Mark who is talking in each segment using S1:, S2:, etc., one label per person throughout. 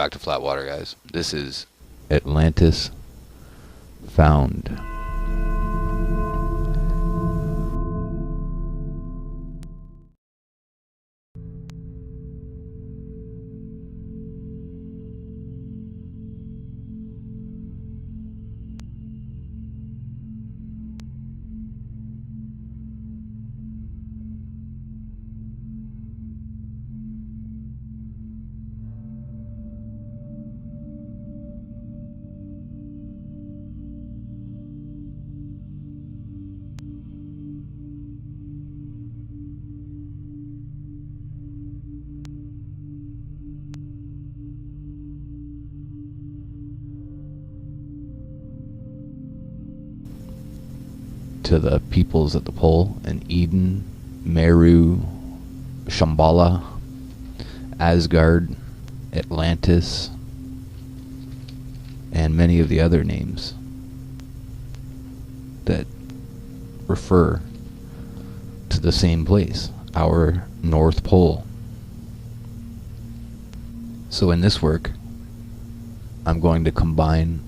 S1: back to Flat Water, guys. This is Atlantis Found. To the peoples at the pole in Eden, Meru, Shambhala, Asgard, Atlantis, and many of the other names that refer to the same place, our North Pole. So in this work, I'm going to combine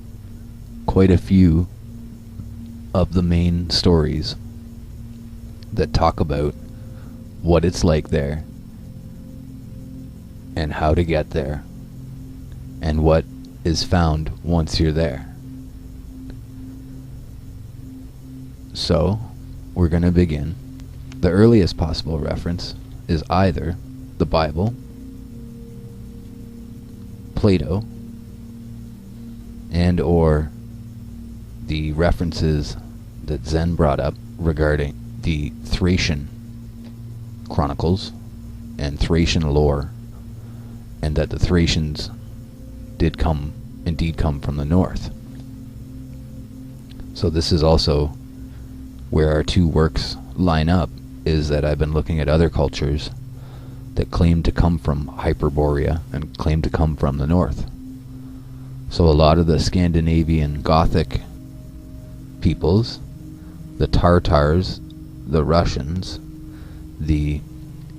S1: quite a few of the main stories that talk about what it's like there and how to get there and what is found once you're there. So, we're going to begin. The earliest possible reference is either the Bible, Plato, and or the references that Zen brought up regarding the Thracian chronicles and Thracian lore, and that the Thracians did indeed come from the north. So this is also where our two works line up, is that I've been looking at other cultures that claim to come from Hyperborea and claim to come from the north. So a lot of the Scandinavian Gothic peoples, the Tartars, the Russians, the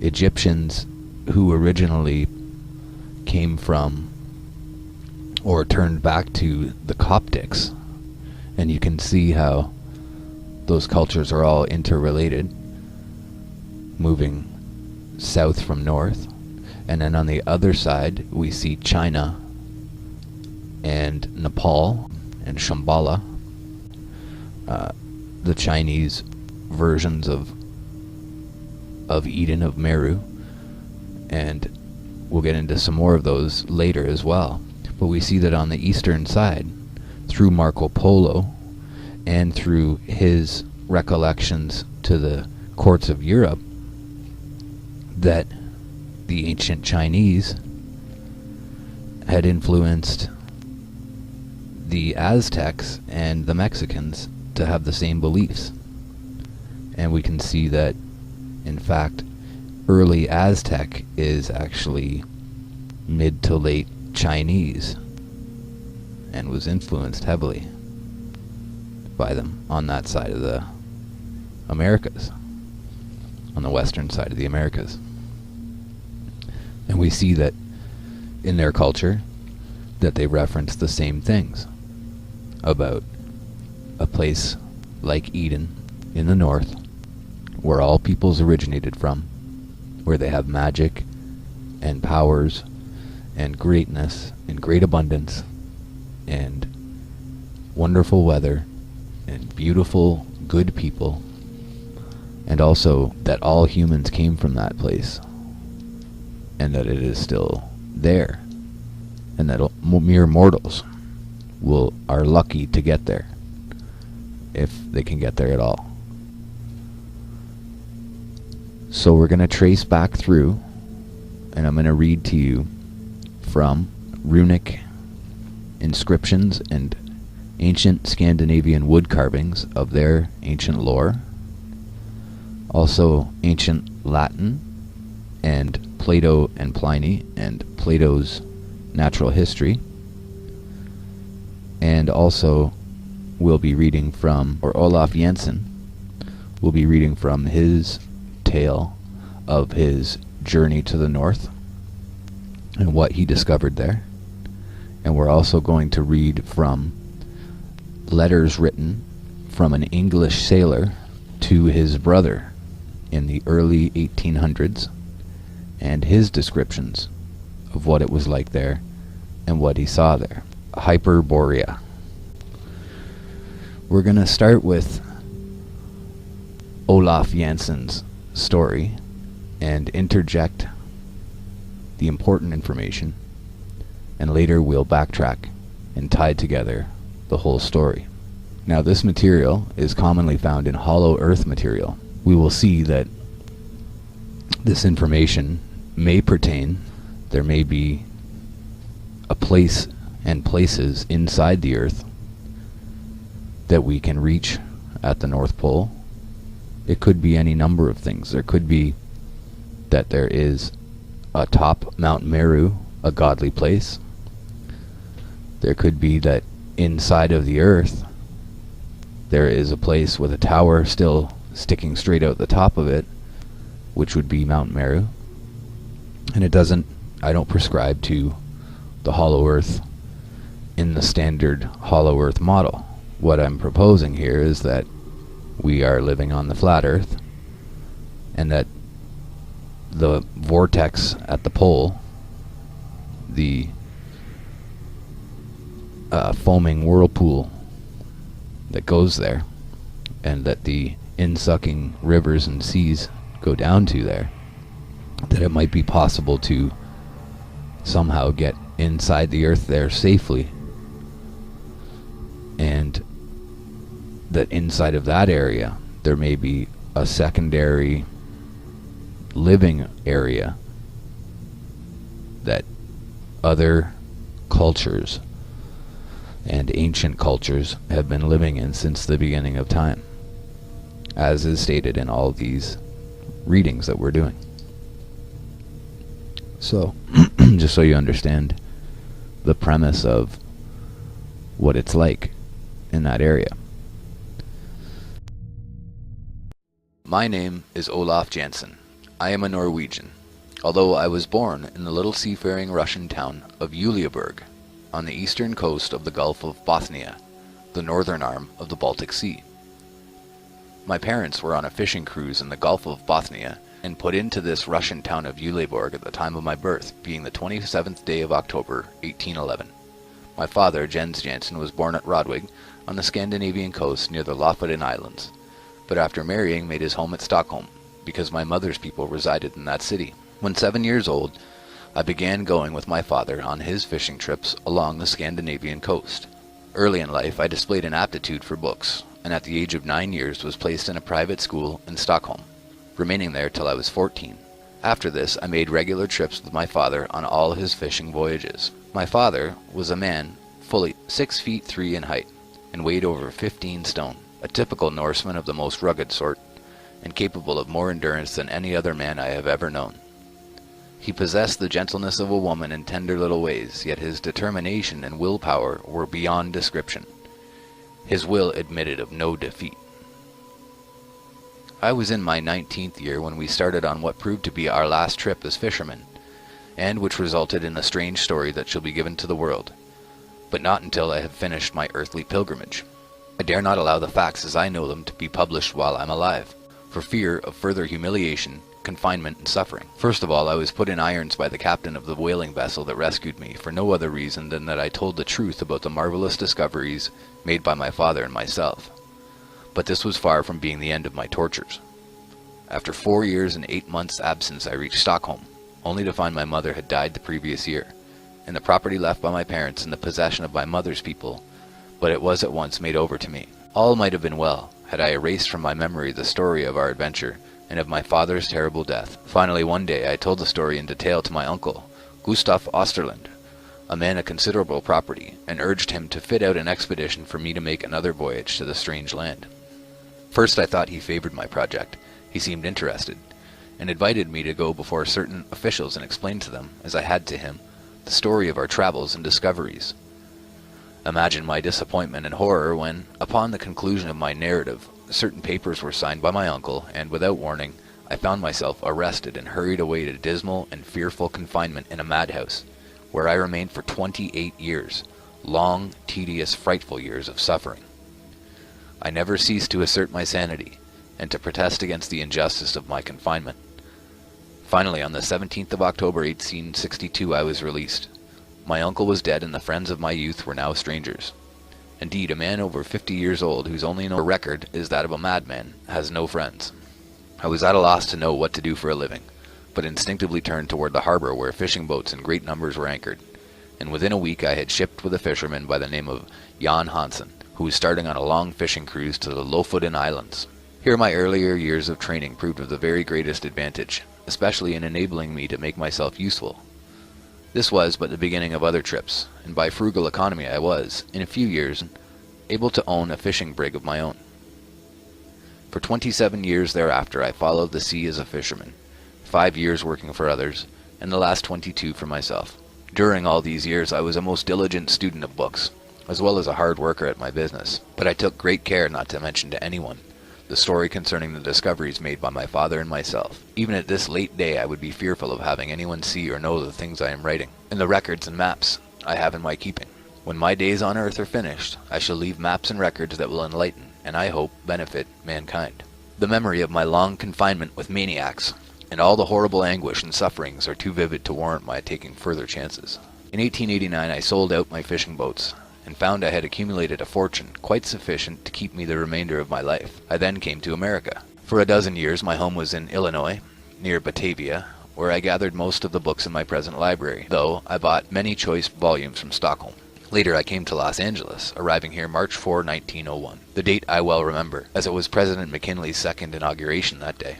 S1: Egyptians who originally came from or turned back to the Coptics, and you can see how those cultures are all interrelated, moving south from north. And then on the other side we see China and Nepal and Shambhala, the Chinese versions of Eden, of Meru, and we'll get into some more of those later as well. But we see that on the eastern side, through Marco Polo and through his recollections to the courts of Europe, that the ancient Chinese had influenced the Aztecs and the Mexicans to have the same beliefs. And we can see that, in fact, early Aztec is actually mid to late Chinese and was influenced heavily by them on that side of the Americas, on the western side of the Americas. And we see that in their culture that they reference the same things about a place like Eden in the north, where all peoples originated from, where they have magic and powers and greatness and great abundance and wonderful weather and beautiful, good people, and also that all humans came from that place, and that it is still there, and that mere mortals are lucky to get there, if they can get there at all. So we're going to trace back through, and I'm going to read to you from runic inscriptions and ancient Scandinavian wood carvings of their ancient lore, also ancient Latin and Plato and Pliny and Plato's natural history, and also we'll be reading from, or Olaf Jensen will be reading from his tale of his journey to the north and what he discovered there, And we're also going to read from letters written from an English sailor to his brother in the early 1800s, and his descriptions of what it was like there and what he saw there. Hyperborea. We're going to start with Olaf Jansson's story and interject the important information, and later we'll backtrack and tie together the whole story. Now, this material is commonly found in hollow earth material. We will see that this information may pertain, there may be a place and places inside the earth that we can reach at the North Pole. It could be any number of things. There could be that there is atop Mount Meru, a godly place. There could be that inside of the earth there is a place with a tower still sticking straight out the top of it, which would be Mount Meru. And I don't prescribe to the hollow earth in the standard hollow earth model. What I'm proposing here is that we are living on the flat earth, and that the vortex at the pole, the foaming whirlpool that goes there, and that the in-sucking rivers and seas go down to there, that it might be possible to somehow get inside the earth there safely, and that inside of that area there may be a secondary living area that other cultures and ancient cultures have been living in since the beginning of time, as is stated in all these readings that we're doing. So, just so you understand the premise of what it's like in that area. My name is Olaf Jansson. I am a Norwegian, although I was born in the little seafaring Russian town of Uleåborg, on the eastern coast of the Gulf of Bothnia, the northern arm of the Baltic Sea. My parents were on a fishing cruise in the Gulf of Bothnia and put into this Russian town of Uleåborg at the time of my birth, being the 27th day of October, 1811. My father, Jens Jansson, was born at Rodwig on the Scandinavian coast near the Lofoten Islands, but after marrying made his home at Stockholm, because my mother's people resided in that city. When 7 years old, I began going with my father on his fishing trips along the Scandinavian coast. Early in life, I displayed an aptitude for books, and at the age of 9 years was placed in a private school in Stockholm, remaining there till I was 14. After this, I made regular trips with my father on all his fishing voyages. My father was a man fully 6 feet 3 in height, and weighed over 15 stone, a typical Norseman of the most rugged sort, and capable of more endurance than any other man I have ever known. He possessed the gentleness of a woman and tender little ways, yet his determination and willpower were beyond description. His will admitted of no defeat. I was in my 19th year when we started on what proved to be our last trip as fishermen, and which resulted in a strange story that shall be given to the world, but not until I have finished my earthly pilgrimage. I dare not allow the facts as I know them to be published while I'm alive, for fear of further humiliation, confinement, and suffering. First of all, I was put in irons by the captain of the whaling vessel that rescued me, for no other reason than that I told the truth about the marvelous discoveries made by my father and myself. But this was far from being the end of my tortures. After 4 years and 8 months' absence, I reached Stockholm, only to find my mother had died the previous year, and the property left by my parents in the possession of my mother's people, but it was at once made over to me. All might have been well, had I erased from my memory the story of our adventure, and of my father's terrible death. Finally, one day, I told the story in detail to my uncle, Gustav Osterland, a man of considerable property, and urged him to fit out an expedition for me to make another voyage to the strange land. First I thought he favored my project. He seemed interested, and invited me to go before certain officials and explain to them, as I had to him, the story of our travels and discoveries. Imagine my disappointment and horror when, upon the conclusion of my narrative, certain papers were signed by my uncle, and without warning, I found myself arrested and hurried away to dismal and fearful confinement in a madhouse, where I remained for 28 years, long, tedious, frightful years of suffering. I never ceased to assert my sanity, and to protest against the injustice of my confinement. Finally, on the 17th of October 1862, I was released. My uncle was dead, and the friends of my youth were now strangers. Indeed, a man over 50 years old, whose only known record is that of a madman, has no friends. I was at a loss to know what to do for a living, but instinctively turned toward the harbor where fishing boats in great numbers were anchored, and within a week I had shipped with a fisherman by the name of Jan Hansen, who was starting on a long fishing cruise to the Lofoten Islands. Here my earlier years of training proved of the very greatest advantage, especially in enabling me to make myself useful. This was but the beginning of other trips, and by frugal economy I was, in a few years, able to own a fishing brig of my own. For 27 years thereafter I followed the sea as a fisherman, 5 years working for others, and the last 22 for myself. During all these years I was a most diligent student of books, as well as a hard worker at my business, but I took great care not to mention to anyone the story concerning the discoveries made by my father and myself. Even at this late day I would be fearful of having anyone see or know the things I am writing, and the records and maps I have in my keeping. When my days on earth are finished, I shall leave maps and records that will enlighten, and I hope benefit, mankind. The memory of my long confinement with maniacs, and all the horrible anguish and sufferings are too vivid to warrant my taking further chances. In 1889 I sold out my fishing boats, and found I had accumulated a fortune quite sufficient to keep me the remainder of my life. I then came to America. For a dozen years my home was in Illinois, near Batavia, where I gathered most of the books in my present library, though I bought many choice volumes from Stockholm. Later I came to Los Angeles, arriving here March 4, 1901. The date I well remember, as it was President McKinley's second inauguration that day.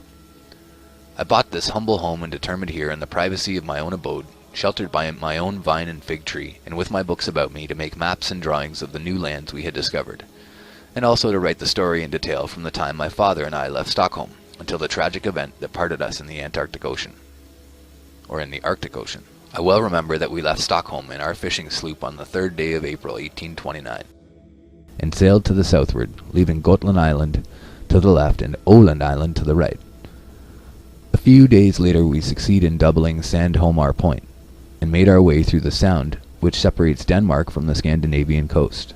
S1: I bought this humble home and determined here in the privacy of my own abode, sheltered by my own vine and fig tree, and with my books about me, to make maps and drawings of the new lands we had discovered, and also to write the story in detail from the time my father and I left Stockholm until the tragic event that parted us in the Antarctic Ocean, or in the Arctic Ocean. I well remember that we left Stockholm in our fishing sloop on the 3rd day of April 1829, and sailed to the southward, leaving Gotland Island to the left and Åland Island to the right. A few days later we succeed in doubling Sandholmar Point, and made our way through the sound which separates Denmark from the Scandinavian coast.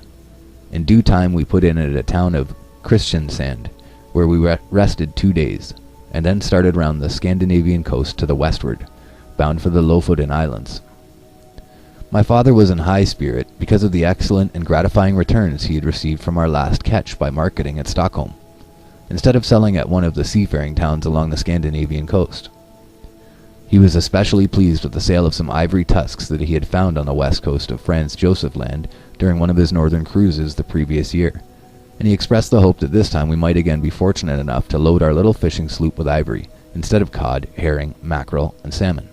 S1: In due time we put in at a town of Kristiansand, where we rested 2 days, and then started round the Scandinavian coast to the westward, bound for the Lofoten Islands. My father was in high spirit because of the excellent and gratifying returns he had received from our last catch by marketing at Stockholm, instead of selling at one of the seafaring towns along the Scandinavian coast. He was especially pleased with the sale of some ivory tusks that he had found on the west coast of Franz Josef Land during one of his northern cruises the previous year, and he expressed the hope that this time we might again be fortunate enough to load our little fishing sloop with ivory, instead of cod, herring, mackerel, and salmon.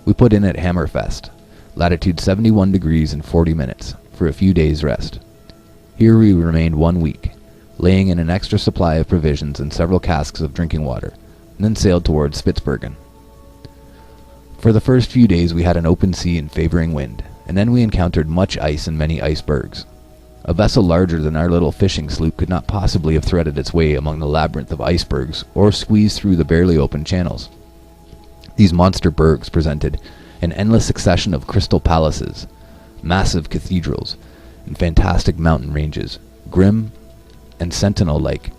S1: We put in at Hammerfest, latitude 71 degrees and 40 minutes, for a few days' rest. Here we remained 1 week, laying in an extra supply of provisions and several casks of drinking water, and then sailed towards Spitzbergen. For the first few days we had an open sea and favoring wind, and then we encountered much ice and many icebergs. A vessel larger than our little fishing sloop could not possibly have threaded its way among the labyrinth of icebergs or squeezed through the barely open channels. These monster bergs presented an endless succession of crystal palaces, massive cathedrals, and fantastic mountain ranges, grim and sentinel-like,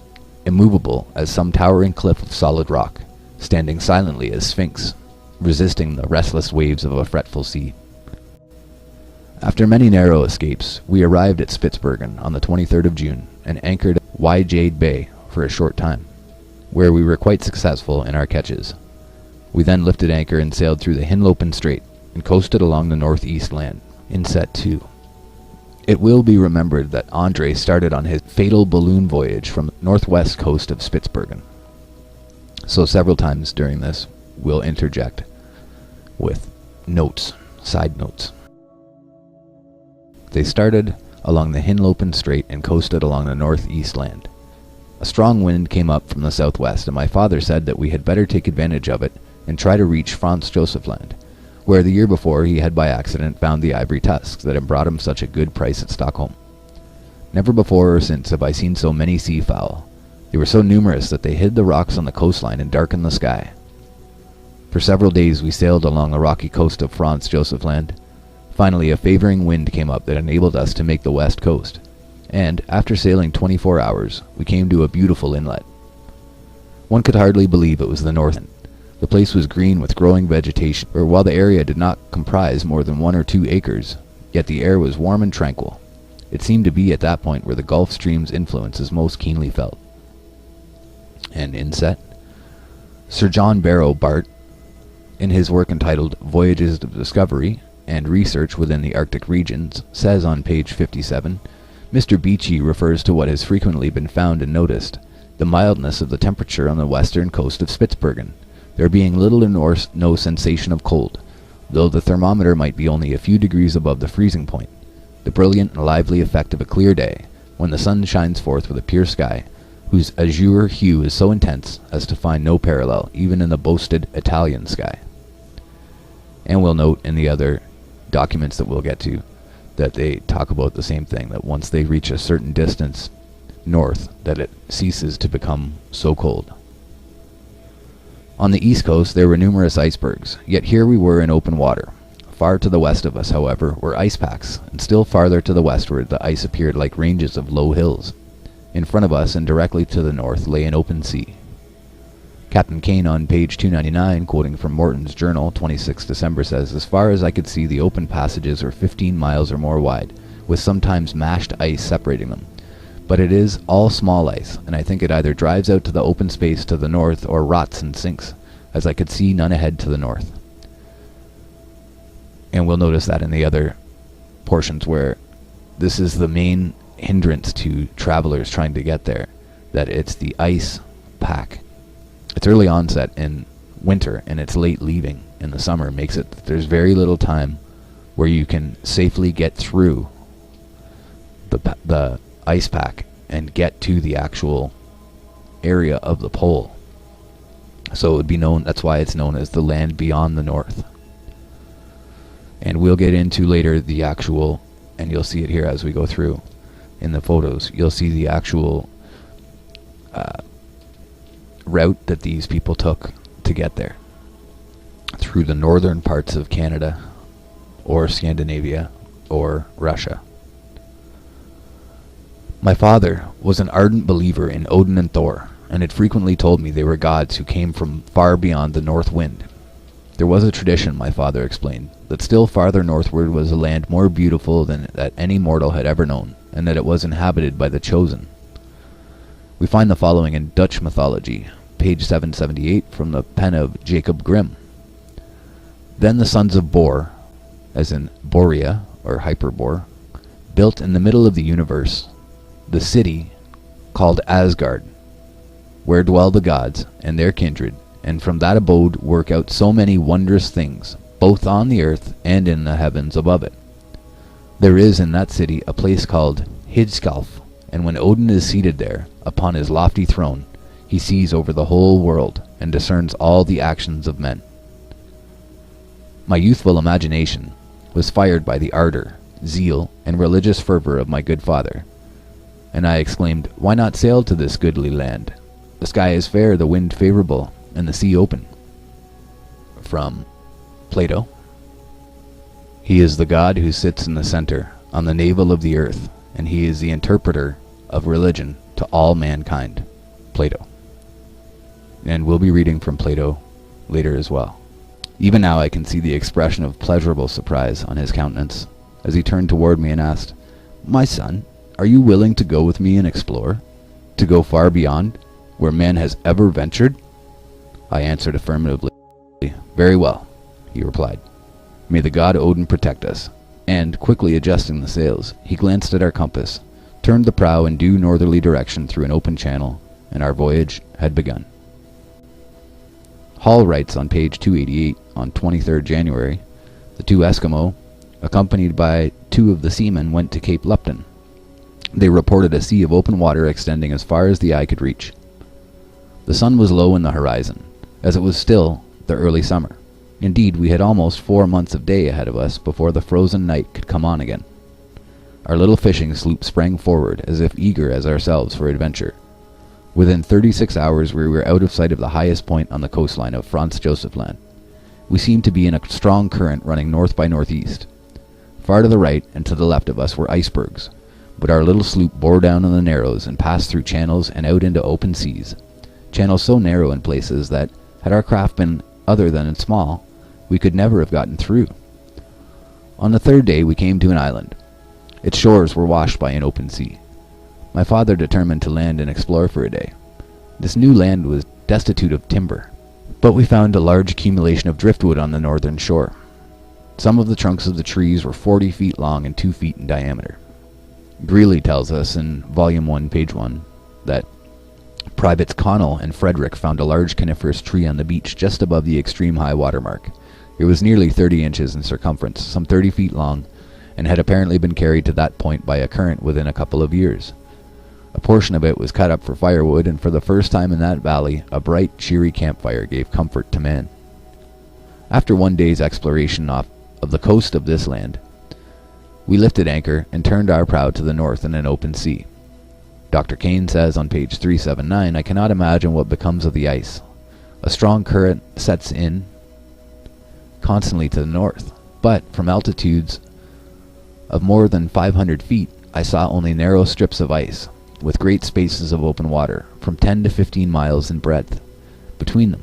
S1: immovable as some towering cliff of solid rock, standing silently as sphinx, resisting the restless waves of a fretful sea. After many narrow escapes, we arrived at Spitzbergen on the 23rd of June, and anchored at Wyjade Bay for a short time, where we were quite successful in our catches. We then lifted anchor and sailed through the Hinlopen Strait, and coasted along the northeast land, in set 2. It will be remembered that André started on his fatal balloon voyage from the northwest coast of Spitzbergen, so several times during this we'll interject with notes, side notes. They started along the Hinlopen Strait and coasted along the northeast land. A strong wind came up from the southwest, and my father said that we had better take advantage of it and try to reach Franz Josef Land, where the year before he had by accident found the ivory tusks that had brought him such a good price at Stockholm. Never before or since have I seen so many seafowl. They were so numerous that they hid the rocks on the coastline and darkened the sky. For several days we sailed along the rocky coast of Franz Josef Land. Finally, a favoring wind came up that enabled us to make the west coast, and after sailing 24 hours, we came to a beautiful inlet. One could hardly believe it was the north end. The place was green with growing vegetation, for while the area did not comprise more than 1 or 2 acres, yet the air was warm and tranquil. It seemed to be at that point where the Gulf Stream's influence is most keenly felt. And inset, Sir John Barrow Bart, in his work entitled Voyages of Discovery and Research within the Arctic Regions, says on page 57, Mr. Beechey refers to what has frequently been found and noticed, the mildness of the temperature on the western coast of Spitzbergen, there being little or no sensation of cold, though the thermometer might be only a few degrees above the freezing point. The brilliant and lively effect of a clear day, when the sun shines forth with a pure sky, whose azure hue is so intense as to find no parallel even in the boasted Italian sky. And we'll note in the other documents that we'll get to that they talk about the same thing, that once they reach a certain distance north, that it ceases to become so cold. On the east coast there were numerous icebergs, yet here we were in open water. Far to the west of us, however, were ice packs, and still farther to the westward the ice appeared like ranges of low hills. In front of us and directly to the north lay an open sea. Captain Kane on page 299, quoting from Morton's journal, 26 December, says, as far as I could see, the open passages are 15 miles or more wide, with sometimes mashed ice separating them. But it is all small ice, and I think it either drives out to the open space to the north or rots and sinks, as I could see none ahead to the north. And we'll notice that in the other portions where this is the main hindrance to travelers trying to get there, that it's the ice pack. Its early onset in winter and its late leaving in the summer makes it that there's very little time where you can safely get through the ice pack and get to the actual area of the pole. So it would be known, that's why it's known as the land beyond the north. And we'll get into later the actual, and you'll see it here as we go through in the photos, you'll see the actual route that these people took to get there, through the northern parts of Canada or Scandinavia or Russia. My father was an ardent believer in Odin and Thor, and had frequently told me they were gods who came from far beyond the north wind. There was a tradition, my father explained, that still farther northward was a land more beautiful than that any mortal had ever known, and that it was inhabited by the chosen. We find the following in Dutch mythology, page 778, from the pen of Jacob Grimm. Then the sons of Bor, as in Borea, or Hyperbore, built in the middle of the universe the city called Asgard, where dwell the gods and their kindred, and from that abode work out so many wondrous things, both on the earth and in the heavens above it. There is in that city a place called Hidskalf, and when Odin is seated there, upon his lofty throne, he sees over the whole world, and discerns all the actions of men. My youthful imagination was fired by the ardor, zeal, and religious fervor of my good father, and I exclaimed, why not sail to this goodly land? The sky is fair, the wind favorable, and the sea open. From Plato. He is the God who sits in the center, on the navel of the earth, and he is the interpreter of religion to all mankind. Plato. And we'll be reading from Plato later as well. Even now I can see the expression of pleasurable surprise on his countenance, as he turned toward me and asked, my son, are you willing to go with me and explore? To go far beyond, where man has ever ventured? I answered affirmatively. Very well, he replied. May the god Odin protect us. And, quickly adjusting the sails, he glanced at our compass, turned the prow in due northerly direction through an open channel, and our voyage had begun. Hall writes on page 288, on 23rd January, the two Eskimo, accompanied by 2 of the seamen, went to Cape Lupton. They reported a sea of open water extending as far as the eye could reach. The sun was low in the horizon, as it was still the early summer. Indeed, we had almost 4 months of day ahead of us before the frozen night could come on again. Our little fishing sloop sprang forward, as if eager as ourselves for adventure. Within 36 hours we were out of sight of the highest point on the coastline of Franz Josef Land, We seemed to be in a strong current running north by northeast. Far to the right and to the left of us were icebergs, but our little sloop bore down on the narrows and passed through channels and out into open seas, channels so narrow in places that, had our craft been other than small, we could never have gotten through. On the third day we came to an island. Its shores were washed by an open sea. My father determined to land and explore for a day. This new land was destitute of timber, but we found a large accumulation of driftwood on the northern shore. Some of the trunks of the trees were 40 feet long and 2 feet in diameter. Greeley tells us in Volume 1, page 1, that Privates Connell and Frederick found a large coniferous tree on the beach just above the extreme high water mark. It was nearly 30 inches in circumference, some 30 feet long, and had apparently been carried to that point by a current within a couple of years. A portion of it was cut up for firewood, and for the first time in that valley, a bright, cheery campfire gave comfort to man. After one day's exploration off of the coast of this land, we lifted anchor and turned our prow to the north in an open sea. Dr. Kane says on page 379, "I cannot imagine what becomes of the ice. A strong current sets in constantly to the north, but from altitudes of more than 500 feet, I saw only narrow strips of ice, with great spaces of open water, from 10 to 15 miles in breadth, between them.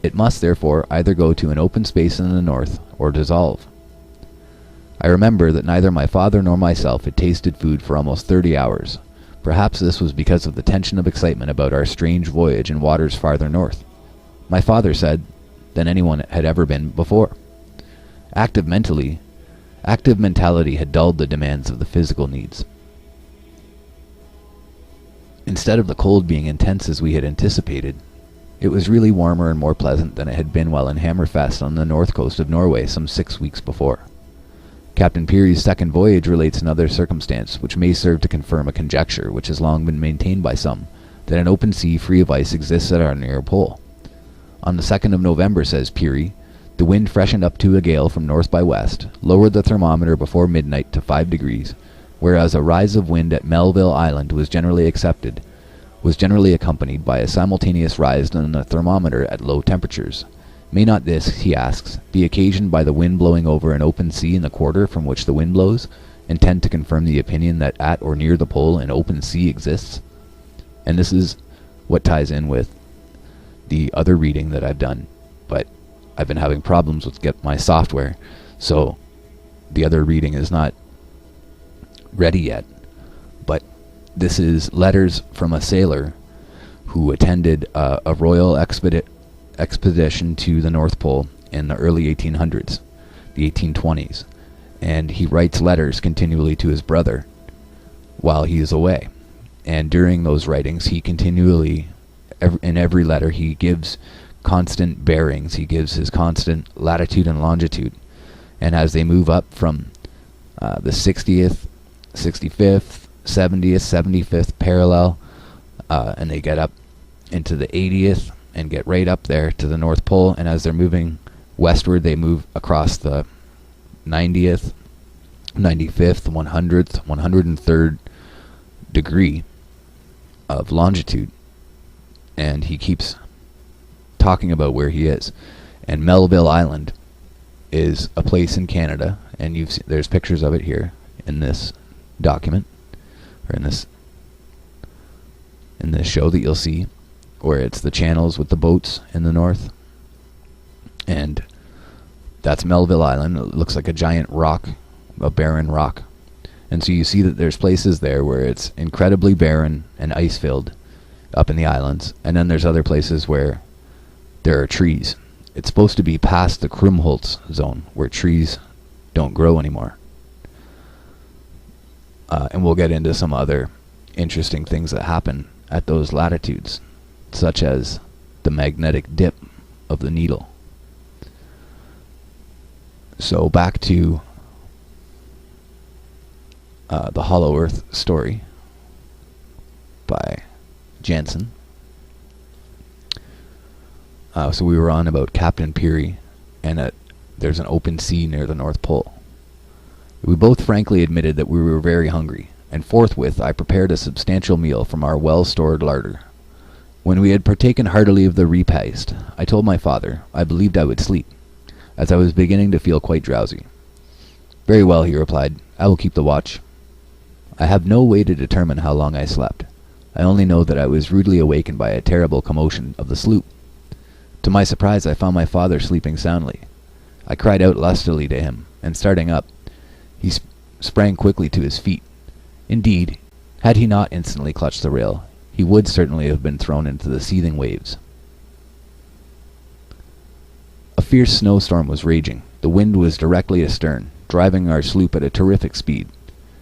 S1: It must, therefore, either go to an open space in the north, or dissolve." I remember that neither my father nor myself had tasted food for almost 30 hours. Perhaps this was because of the tension of excitement about our strange voyage in waters farther north. My father said than anyone had ever been before. Active mentality had dulled the demands of the physical needs. Instead of the cold being intense as we had anticipated, it was really warmer and more pleasant than it had been while in Hammerfest on the north coast of Norway some 6 weeks before. Captain Peary's second voyage relates another circumstance which may serve to confirm a conjecture which has long been maintained by some, that an open sea free of ice exists at our near pole. On the 2nd of November, says Peary, the wind freshened up to a gale from north by west, lowered the thermometer before midnight to 5 degrees, whereas a rise of wind at Melville Island was generally accompanied by a simultaneous rise in the thermometer at low temperatures. May not this, he asks, be occasioned by the wind blowing over an open sea in the quarter from which the wind blows, and tend to confirm the opinion that at or near the pole an open sea exists? And this is what ties in with the other reading that I've done, but I've been having problems with my software, so the other reading is not ready yet. But this is letters from a sailor who attended a royal expedition to the North Pole in the early 1800s, the 1820s, and he writes letters continually to his brother while he is away. And during those writings, he continually, in every letter, he gives constant bearings. He gives his constant latitude and longitude. And as they move up from the 60th, 65th, 70th, 75th parallel, and they get up into the 80th and get right up there to the North Pole, and as they're moving westward, they move across the 90th, 95th, 100th, 103rd degree of longitude, and he keeps talking about where he is. And Melville Island is a place in Canada, and there's pictures of it here in this document, or in this show that you'll see, where it's the channels with the boats in the north, and that's Melville Island. It looks like a giant rock, a barren rock. And so you see that there's places there where it's incredibly barren and ice-filled up in the islands, and then there's other places where there are trees. It's supposed to be past the Krumholtz zone, where trees don't grow anymore. And we'll get into some other interesting things that happen at those latitudes, such as the magnetic dip of the needle. So back to the Hollow Earth story by Jansen. So we were on about Captain Peary, and there's an open sea near the North Pole. We both frankly admitted that we were very hungry, and forthwith I prepared a substantial meal from our well-stored larder. When we had partaken heartily of the repast, I told my father I believed I would sleep. as I was beginning to feel quite drowsy. "Very well," he replied. "I will keep the watch." I have no way to determine how long I slept. I only know that I was rudely awakened by a terrible commotion of the sloop. To my surprise, I found my father sleeping soundly. I cried out lustily to him, and starting up, he sprang quickly to his feet. Indeed, had he not instantly clutched the rail, he would certainly have been thrown into the seething waves. A fierce snowstorm was raging. The wind was directly astern, driving our sloop at a terrific speed,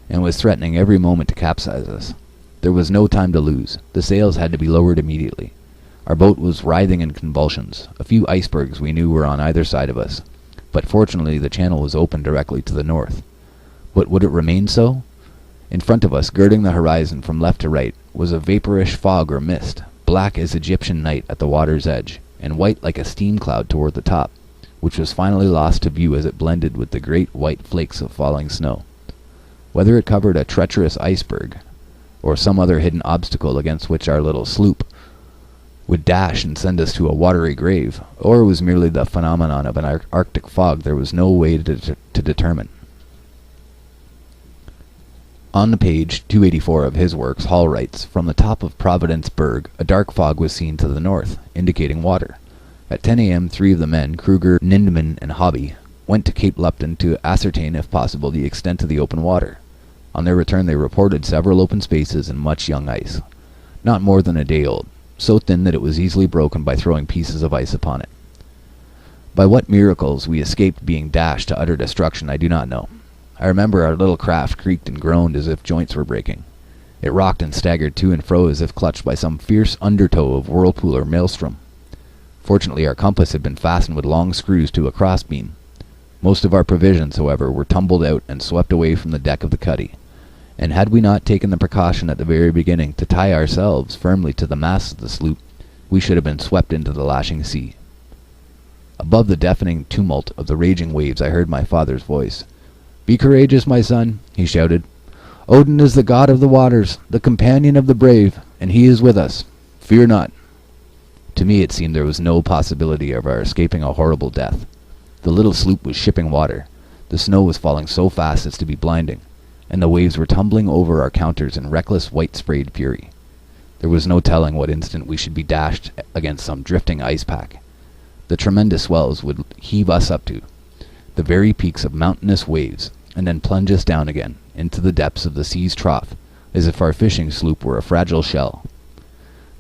S1: and was threatening every moment to capsize us. There was no time to lose. The sails had to be lowered immediately. Our boat was writhing in convulsions. A few icebergs we knew were on either side of us, but fortunately the channel was open directly to the north. But would it remain so? In front of us, girding the horizon from left to right, was a vaporish fog or mist, black as Egyptian night at the water's edge, and white like a steam cloud toward the top, which was finally lost to view as it blended with the great white flakes of falling snow. Whether it covered a treacherous iceberg, or some other hidden obstacle against which our little sloop would dash and send us to a watery grave, or was merely the phenomenon of an Arctic fog, there was no way to determine. On the page 284 of his works, Hall writes, "From the top of Providence Berg, a dark fog was seen to the north, indicating water. At 10 a.m., 3 of the men, Kruger, Nindemann, and Hobby, went to Cape Lupton to ascertain, if possible, the extent of the open water. On their return they reported several open spaces and much young ice, not more than a day old, so thin that it was easily broken by throwing pieces of ice upon it. By what miracles we escaped being dashed to utter destruction I do not know. I remember our little craft creaked and groaned as if joints were breaking. It rocked and staggered to and fro as if clutched by some fierce undertow of whirlpool or maelstrom. Fortunately our compass had been fastened with long screws to a crossbeam. Most of our provisions, however, were tumbled out and swept away from the deck of the cuddy, and had we not taken the precaution at the very beginning to tie ourselves firmly to the masts of the sloop, we should have been swept into the lashing sea. Above the deafening tumult of the raging waves I heard my father's voice. "Be courageous, my son," he shouted. "Odin is the god of the waters, the companion of the brave, and he is with us. Fear not." To me it seemed there was no possibility of our escaping a horrible death. The little sloop was shipping water. The snow was falling so fast as to be blinding, and the waves were tumbling over our counters in reckless white-sprayed fury. There was no telling what instant we should be dashed against some drifting ice pack. The tremendous swells would heave us up to the very peaks of mountainous waves, and then plunge us down again into the depths of the sea's trough, as if our fishing sloop were a fragile shell.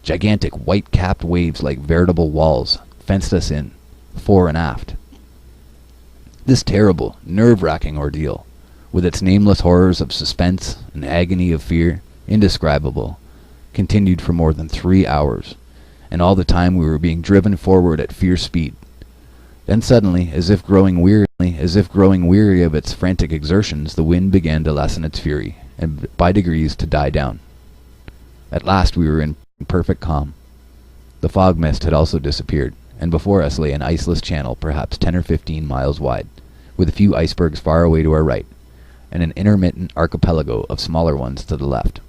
S1: Gigantic white-capped waves like veritable walls fenced us in, fore and aft. This terrible, nerve-wracking ordeal, with its nameless horrors of suspense and agony of fear, indescribable, continued for more than 3 hours, and all the time we were being driven forward at fierce speed. Then suddenly, as if growing weary of its frantic exertions, the wind began to lessen its fury, and by degrees to die down. At last we were in perfect calm. The fog mist had also disappeared, and before us lay an iceless channel perhaps 10 or 15 miles wide, with a few icebergs far away to our right, and an intermittent archipelago of smaller ones to the left.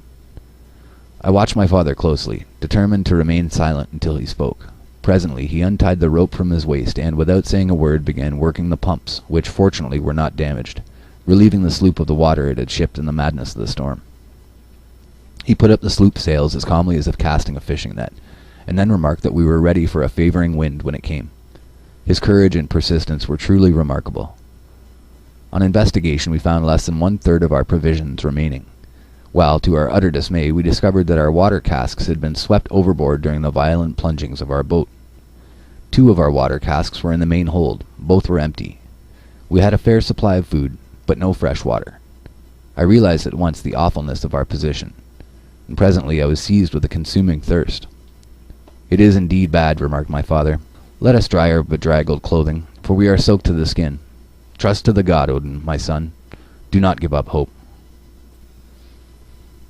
S1: I watched my father closely, determined to remain silent until he spoke. Presently he untied the rope from his waist and, without saying a word, began working the pumps, which fortunately were not damaged, relieving the sloop of the water it had shipped in the madness of the storm. He put up the sloop sails as calmly as if casting a fishing net, and then remarked that we were ready for a favoring wind when it came. His courage and persistence were truly remarkable. On investigation we found less than 1/3 of our provisions remaining, while, to our utter dismay, we discovered that our water casks had been swept overboard during the violent plungings of our boat. 2 of our water casks were in the main hold. Both were empty. We had a fair supply of food, but no fresh water. I realized at once the awfulness of our position, and presently I was seized with a consuming thirst. "It is indeed bad," remarked my father. "Let us dry our bedraggled clothing, for we are soaked to the skin. Trust to the god, Odin, my son. Do not give up hope."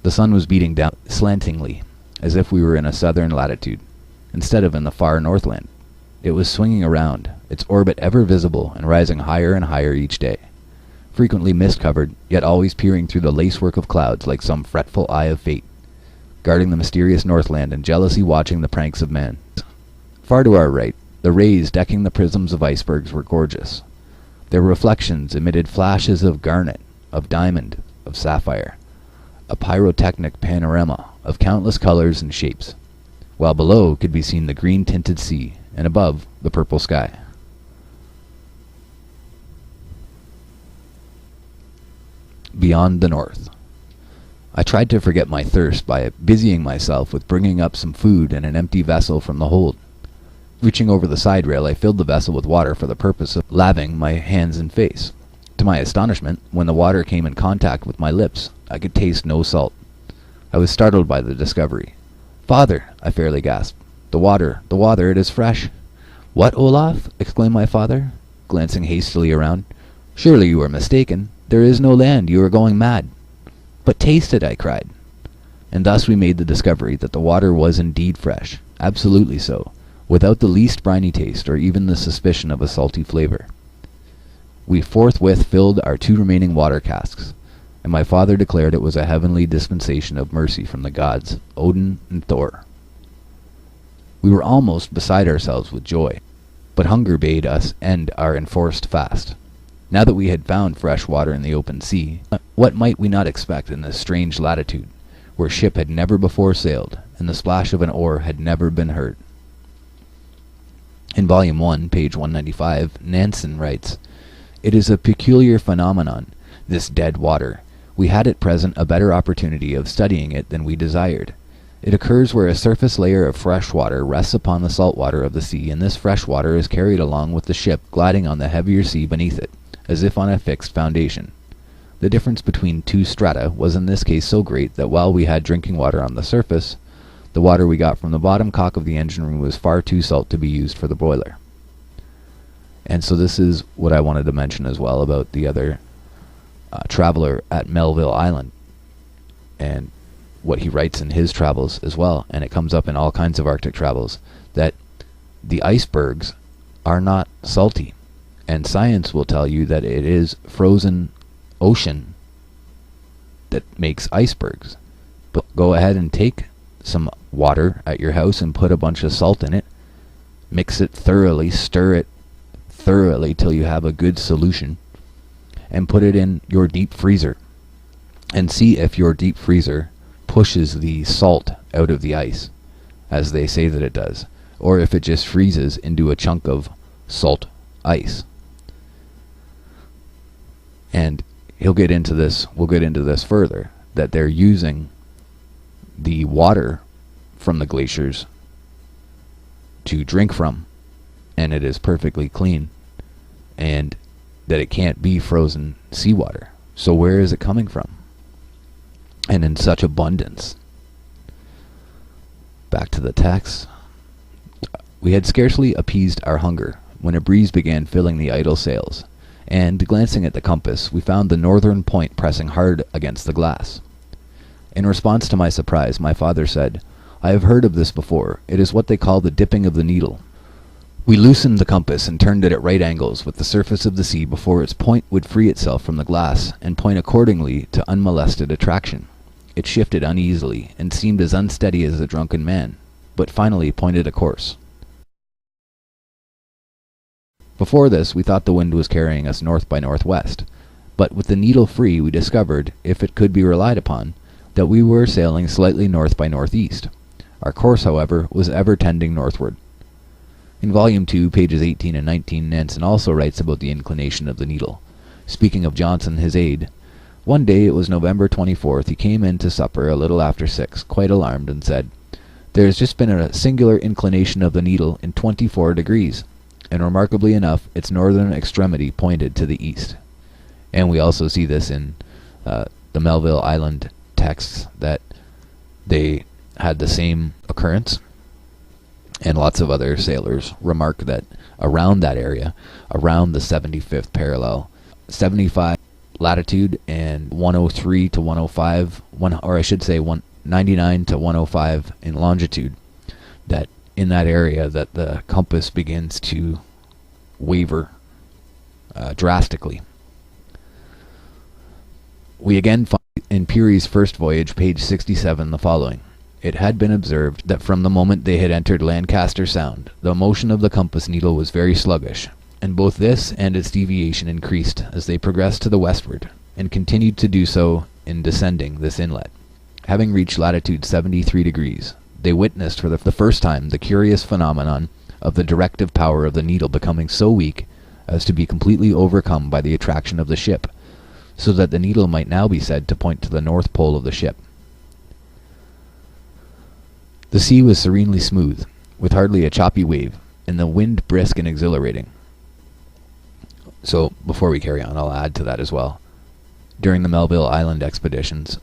S1: The sun was beating down slantingly, as if we were in a southern latitude, instead of in the far northland. It was swinging around, its orbit ever visible and rising higher and higher each day, frequently mist-covered, yet always peering through the lacework of clouds like some fretful eye of fate, guarding the mysterious northland and jealously watching the pranks of man. Far to our right, the rays decking the prisms of icebergs were gorgeous. Their reflections emitted flashes of garnet, of diamond, of sapphire, a pyrotechnic panorama of countless colors and shapes, while below could be seen the green-tinted sea, and above, the purple sky. Beyond the north. I tried to forget my thirst by busying myself with bringing up some food and an empty vessel from the hold. Reaching over the side rail, I filled the vessel with water for the purpose of laving my hands and face. To my astonishment, when the water came in contact with my lips, I could taste no salt. I was startled by the discovery. "Father," I fairly gasped. The water, it is fresh." "What, Olaf?" exclaimed my father, glancing hastily around. "Surely you are mistaken. There is no land. You are going mad." "But taste it," I cried. And thus we made the discovery that the water was indeed fresh, absolutely so, without the least briny taste or even the suspicion of a salty flavor. We forthwith filled our 2 remaining water casks, and my father declared it was a heavenly dispensation of mercy from the gods, Odin and Thor. We were almost beside ourselves with joy, but hunger bade us end our enforced fast. Now that we had found fresh water in the open sea, what might we not expect in this strange latitude, where ship had never before sailed, and the splash of an oar had never been heard? In Volume 1, page 195, Nansen writes, "It is a peculiar phenomenon, this dead water. We had at present a better opportunity of studying it than we desired. It occurs where a surface layer of fresh water rests upon the salt water of the sea, and this fresh water is carried along with the ship, gliding on the heavier sea beneath it, as if on a fixed foundation. The difference between 2 strata was in this case so great that while we had drinking water on the surface, the water we got from the bottom cock of the engine room was far too salt to be used for the boiler." And so this is what I wanted to mention as well about the other traveler at Melville Island, and what he writes in his travels as well, and it comes up in all kinds of Arctic travels, that the icebergs are not salty. And science will tell you that it is frozen ocean that makes icebergs. But go ahead and take some water at your house and put a bunch of salt in it. Mix it thoroughly, stir it thoroughly till you have a good solution, and put it in your deep freezer. And see if your deep freezer pushes the salt out of the ice, as they say that it does, or if it just freezes into a chunk of salt ice. And we'll get into this further, that they're using the water from the glaciers to drink from, and it is perfectly clean, and that it can't be frozen seawater. So where is it coming from? And in such abundance. Back to the text. We had scarcely appeased our hunger when a breeze began filling the idle sails, and, glancing at the compass, we found the northern point pressing hard against the glass. In response to my surprise, my father said, "I have heard of this before. It is what they call the dipping of the needle." We loosened the compass and turned it at right angles with the surface of the sea before its point would free itself from the glass and point accordingly to unmolested attraction. It shifted uneasily and seemed as unsteady as a drunken man, but finally pointed a course. Before this, we thought the wind was carrying us north by northwest, but with the needle free we discovered, if it could be relied upon, that we were sailing slightly north by northeast. Our course, however, was ever tending northward. In Volume 2, pages 18 and 19, Nansen also writes about the inclination of the needle. Speaking of Johnson, his aide, "One day, it was November 24th, he came in to supper a little after 6, quite alarmed, and said, 'There has just been a singular inclination of the needle in 24 degrees, and remarkably enough, its northern extremity pointed to the east.'" And we also see this in the Melville Island texts, that they had the same occurrence. And lots of other sailors remark that around that area, around the 75th parallel, 75 latitude and 103 to 105, or I should say 199 to 105 in longitude, that in that area that the compass begins to waver drastically. We again find in Peary's first voyage, page 67, the following. "It had been observed that from the moment they had entered Lancaster Sound, the motion of the compass needle was very sluggish, and both this and its deviation increased as they progressed to the westward, and continued to do so in descending this inlet. Having reached latitude 73 degrees, they witnessed for the first time the curious phenomenon of the directive power of the needle becoming so weak as to be completely overcome by the attraction of the ship, so that the needle might now be said to point to the north pole of the ship. The sea was serenely smooth, with hardly a choppy wave, and the wind brisk and exhilarating. So, before we carry on, I'll add to that as well. During the Melville Island expeditions,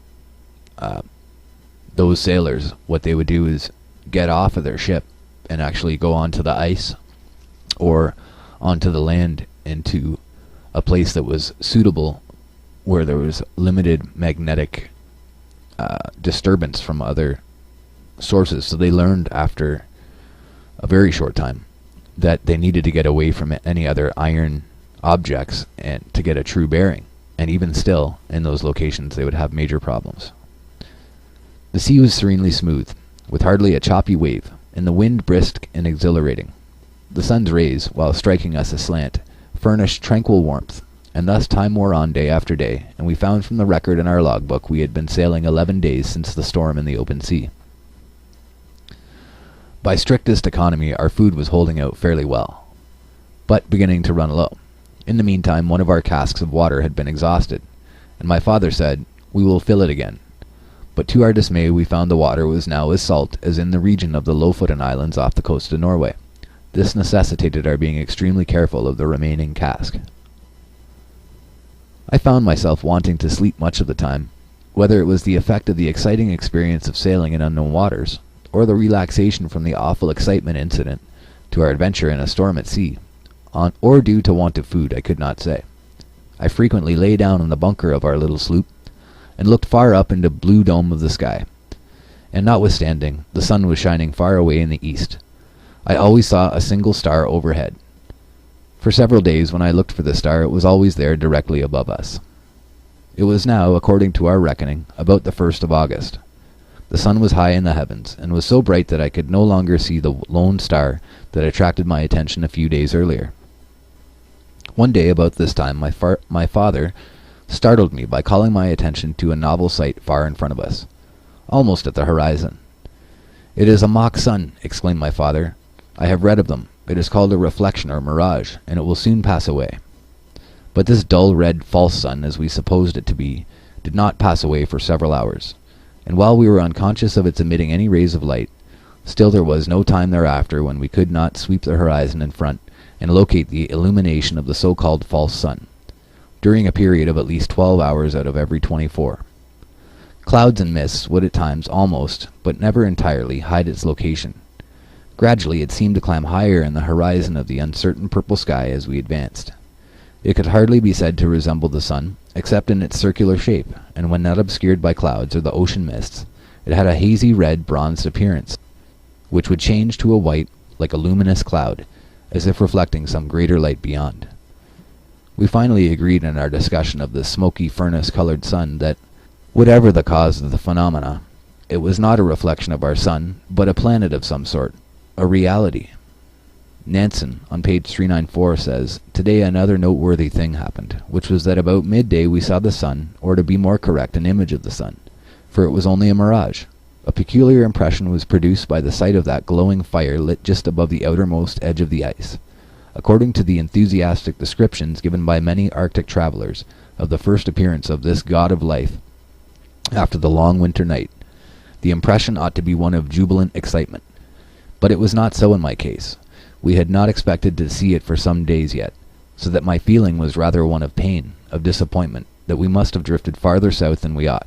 S1: those sailors, what they would do is get off of their ship and actually go onto the ice or onto the land into a place that was suitable where there was limited magnetic disturbance from other sources. So they learned after a very short time that they needed to get away from any other iron objects and to get a true bearing. And even still, in those locations, they would have major problems. The sea was serenely smooth, with hardly a choppy wave, and the wind brisk and exhilarating. The sun's rays, while striking us aslant, furnished tranquil warmth, and thus time wore on day after day, and we found from the record in our logbook we had been sailing 11 days since the storm in the open sea. By strictest economy, our food was holding out fairly well, but beginning to run low. In the meantime, one of our casks of water had been exhausted, and my father said, "We will fill it again." But to our dismay, we found the water was now as salt as in the region of the Lofoten Islands off the coast of Norway. This necessitated our being extremely careful of the remaining cask. I found myself wanting to sleep much of the time, whether it was the effect of the exciting experience of sailing in unknown waters, or the relaxation from the awful excitement incident to our adventure in a storm at sea, or due to want of food, I could not say. I frequently lay down in the bunker of our little sloop, and looked far up into the blue dome of the sky, and notwithstanding the sun was shining far away in the east, I always saw a single star overhead. For several days when I looked for the star, it was always there directly above us. It was now, according to our reckoning, about the 1st of August. The sun was high in the heavens, and was so bright that I could no longer see the lone star that attracted my attention a few days earlier. One day about this time, my father startled me by calling my attention to a novel sight far in front of us, almost at the horizon. "It is a mock sun," exclaimed my father. "I have read of them. It is called a reflection or mirage, and it will soon pass away." But this dull red false sun, as we supposed it to be, did not pass away for several hours, and while we were unconscious of its emitting any rays of light, still there was no time thereafter when we could not sweep the horizon in front and locate the illumination of the so-called false sun, during a period of at least 12 hours out of every 24. Clouds and mists would at times almost, but never entirely, hide its location. Gradually it seemed to climb higher in the horizon of the uncertain purple sky as we advanced. It could hardly be said to resemble the sun, except in its circular shape, and when not obscured by clouds or the ocean mists, it had a hazy red bronzed appearance, which would change to a white like a luminous cloud, as if reflecting some greater light beyond. We finally agreed in our discussion of the smoky furnace-colored sun that, whatever the cause of the phenomena, it was not a reflection of our sun, but a planet of some sort, a reality. Nansen, on page 394, says, "Today another noteworthy thing happened, which was that about midday we saw the sun, or to be more correct, an image of the sun, for it was only a mirage. A peculiar impression was produced by the sight of that glowing fire lit just above the outermost edge of the ice. According to the enthusiastic descriptions given by many Arctic travelers of the first appearance of this god of life after the long winter night, the impression ought to be one of jubilant excitement. But it was not so in my case. We had not expected to see it for some days yet, so that my feeling was rather one of pain, of disappointment, that we must have drifted farther south than we ought.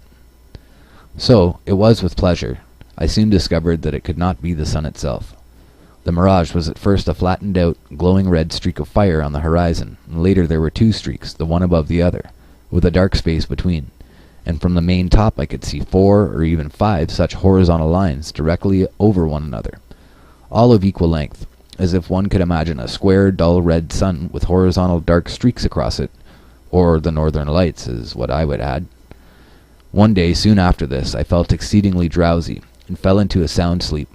S1: So, it was with pleasure I soon discovered that it could not be the sun itself. The mirage was at first a flattened-out, glowing red streak of fire on the horizon, and later there were two streaks, the one above the other, with a dark space between, and from the main top I could see 4 or even 5 such horizontal lines directly over one another, all of equal length, as if one could imagine a square, dull red sun with horizontal dark streaks across it, or the northern lights, is what I would add. One day, soon after this, I felt exceedingly drowsy, and fell into a sound sleep,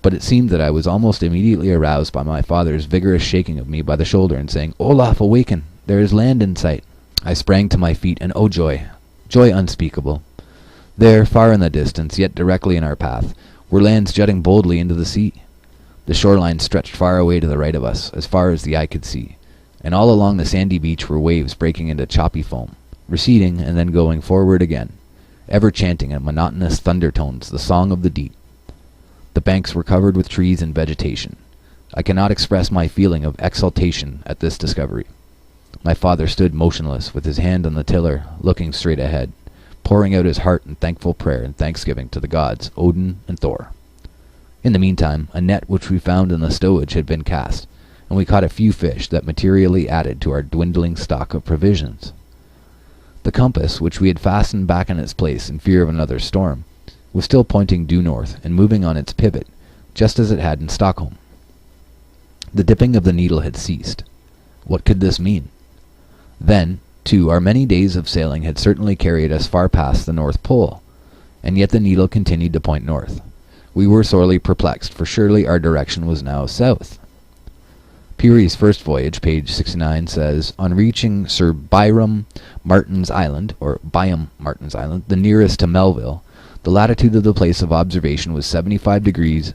S1: But it seemed that I was almost immediately aroused by my father's vigorous shaking of me by the shoulder and saying, "Olaf, awaken! There is land in sight." I sprang to my feet, and oh joy, joy unspeakable! There, far in the distance, yet directly in our path, were lands jutting boldly into the sea. The shoreline stretched far away to the right of us, as far as the eye could see, and all along the sandy beach were waves breaking into choppy foam, receding and then going forward again, ever chanting in monotonous thunder tones the song of the deep. The banks were covered with trees and vegetation. I cannot express my feeling of exultation at this discovery. My father stood motionless, with his hand on the tiller, looking straight ahead, pouring out his heart in thankful prayer and thanksgiving to the gods, Odin and Thor. In the meantime, a net which we found in the stowage had been cast, and we caught a few fish that materially added to our dwindling stock of provisions. The compass, which we had fastened back in its place in fear of another storm, was still pointing due north and moving on its pivot, just as it had in Stockholm. The dipping of the needle had ceased. What could this mean? Then, too, our many days of sailing had certainly carried us far past the North Pole, and yet the needle continued to point north. We were sorely perplexed, for surely our direction was now south. Peary's first voyage, page 69, says, "On reaching Sir Byam Martin's Island, the nearest to Melville, the latitude of the place of observation was 75 degrees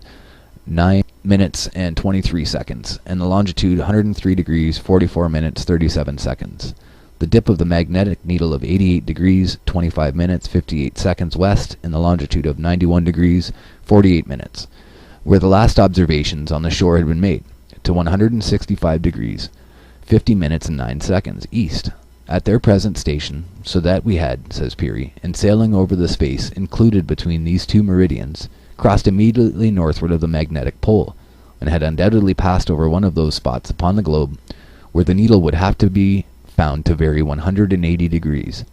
S1: 9 minutes and 23 seconds, and the longitude 103 degrees 44 minutes 37 seconds. The dip of the magnetic needle of 88 degrees 25 minutes 58 seconds west, in the longitude of 91 degrees 48 minutes, where the last observations on the shore had been made, to 165 degrees 50 minutes and 9 seconds east, at their present station, so that we had," says Peary, "in sailing over the space included between these two meridians, crossed immediately northward of the magnetic pole, and had undoubtedly passed over one of those spots upon the globe where the needle would have to be found to vary 180 degrees,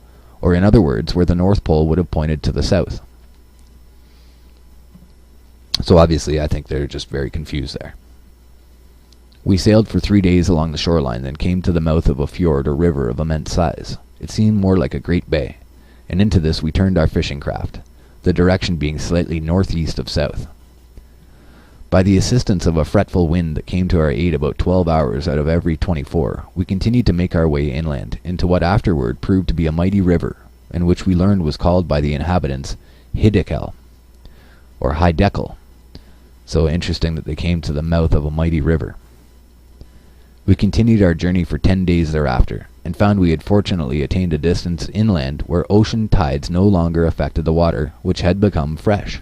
S1: or in other words, where the North Pole would have pointed to the south." So obviously I think they're just very confused there. We sailed for 3 days along the shoreline, then came to the mouth of a fjord or river of immense size. It seemed more like a great bay, and into this we turned our fishing craft, the direction being slightly northeast of south. By the assistance of a fretful wind that came to our aid about 12 hours out of every 24, we continued to make our way inland into what afterward proved to be a mighty river, and which we learned was called by the inhabitants Hiddekel, or Hiddekel. So interesting that they came to the mouth of a mighty river. We continued our journey for 10 days thereafter, and found we had fortunately attained a distance inland where ocean tides no longer affected the water, which had become fresh.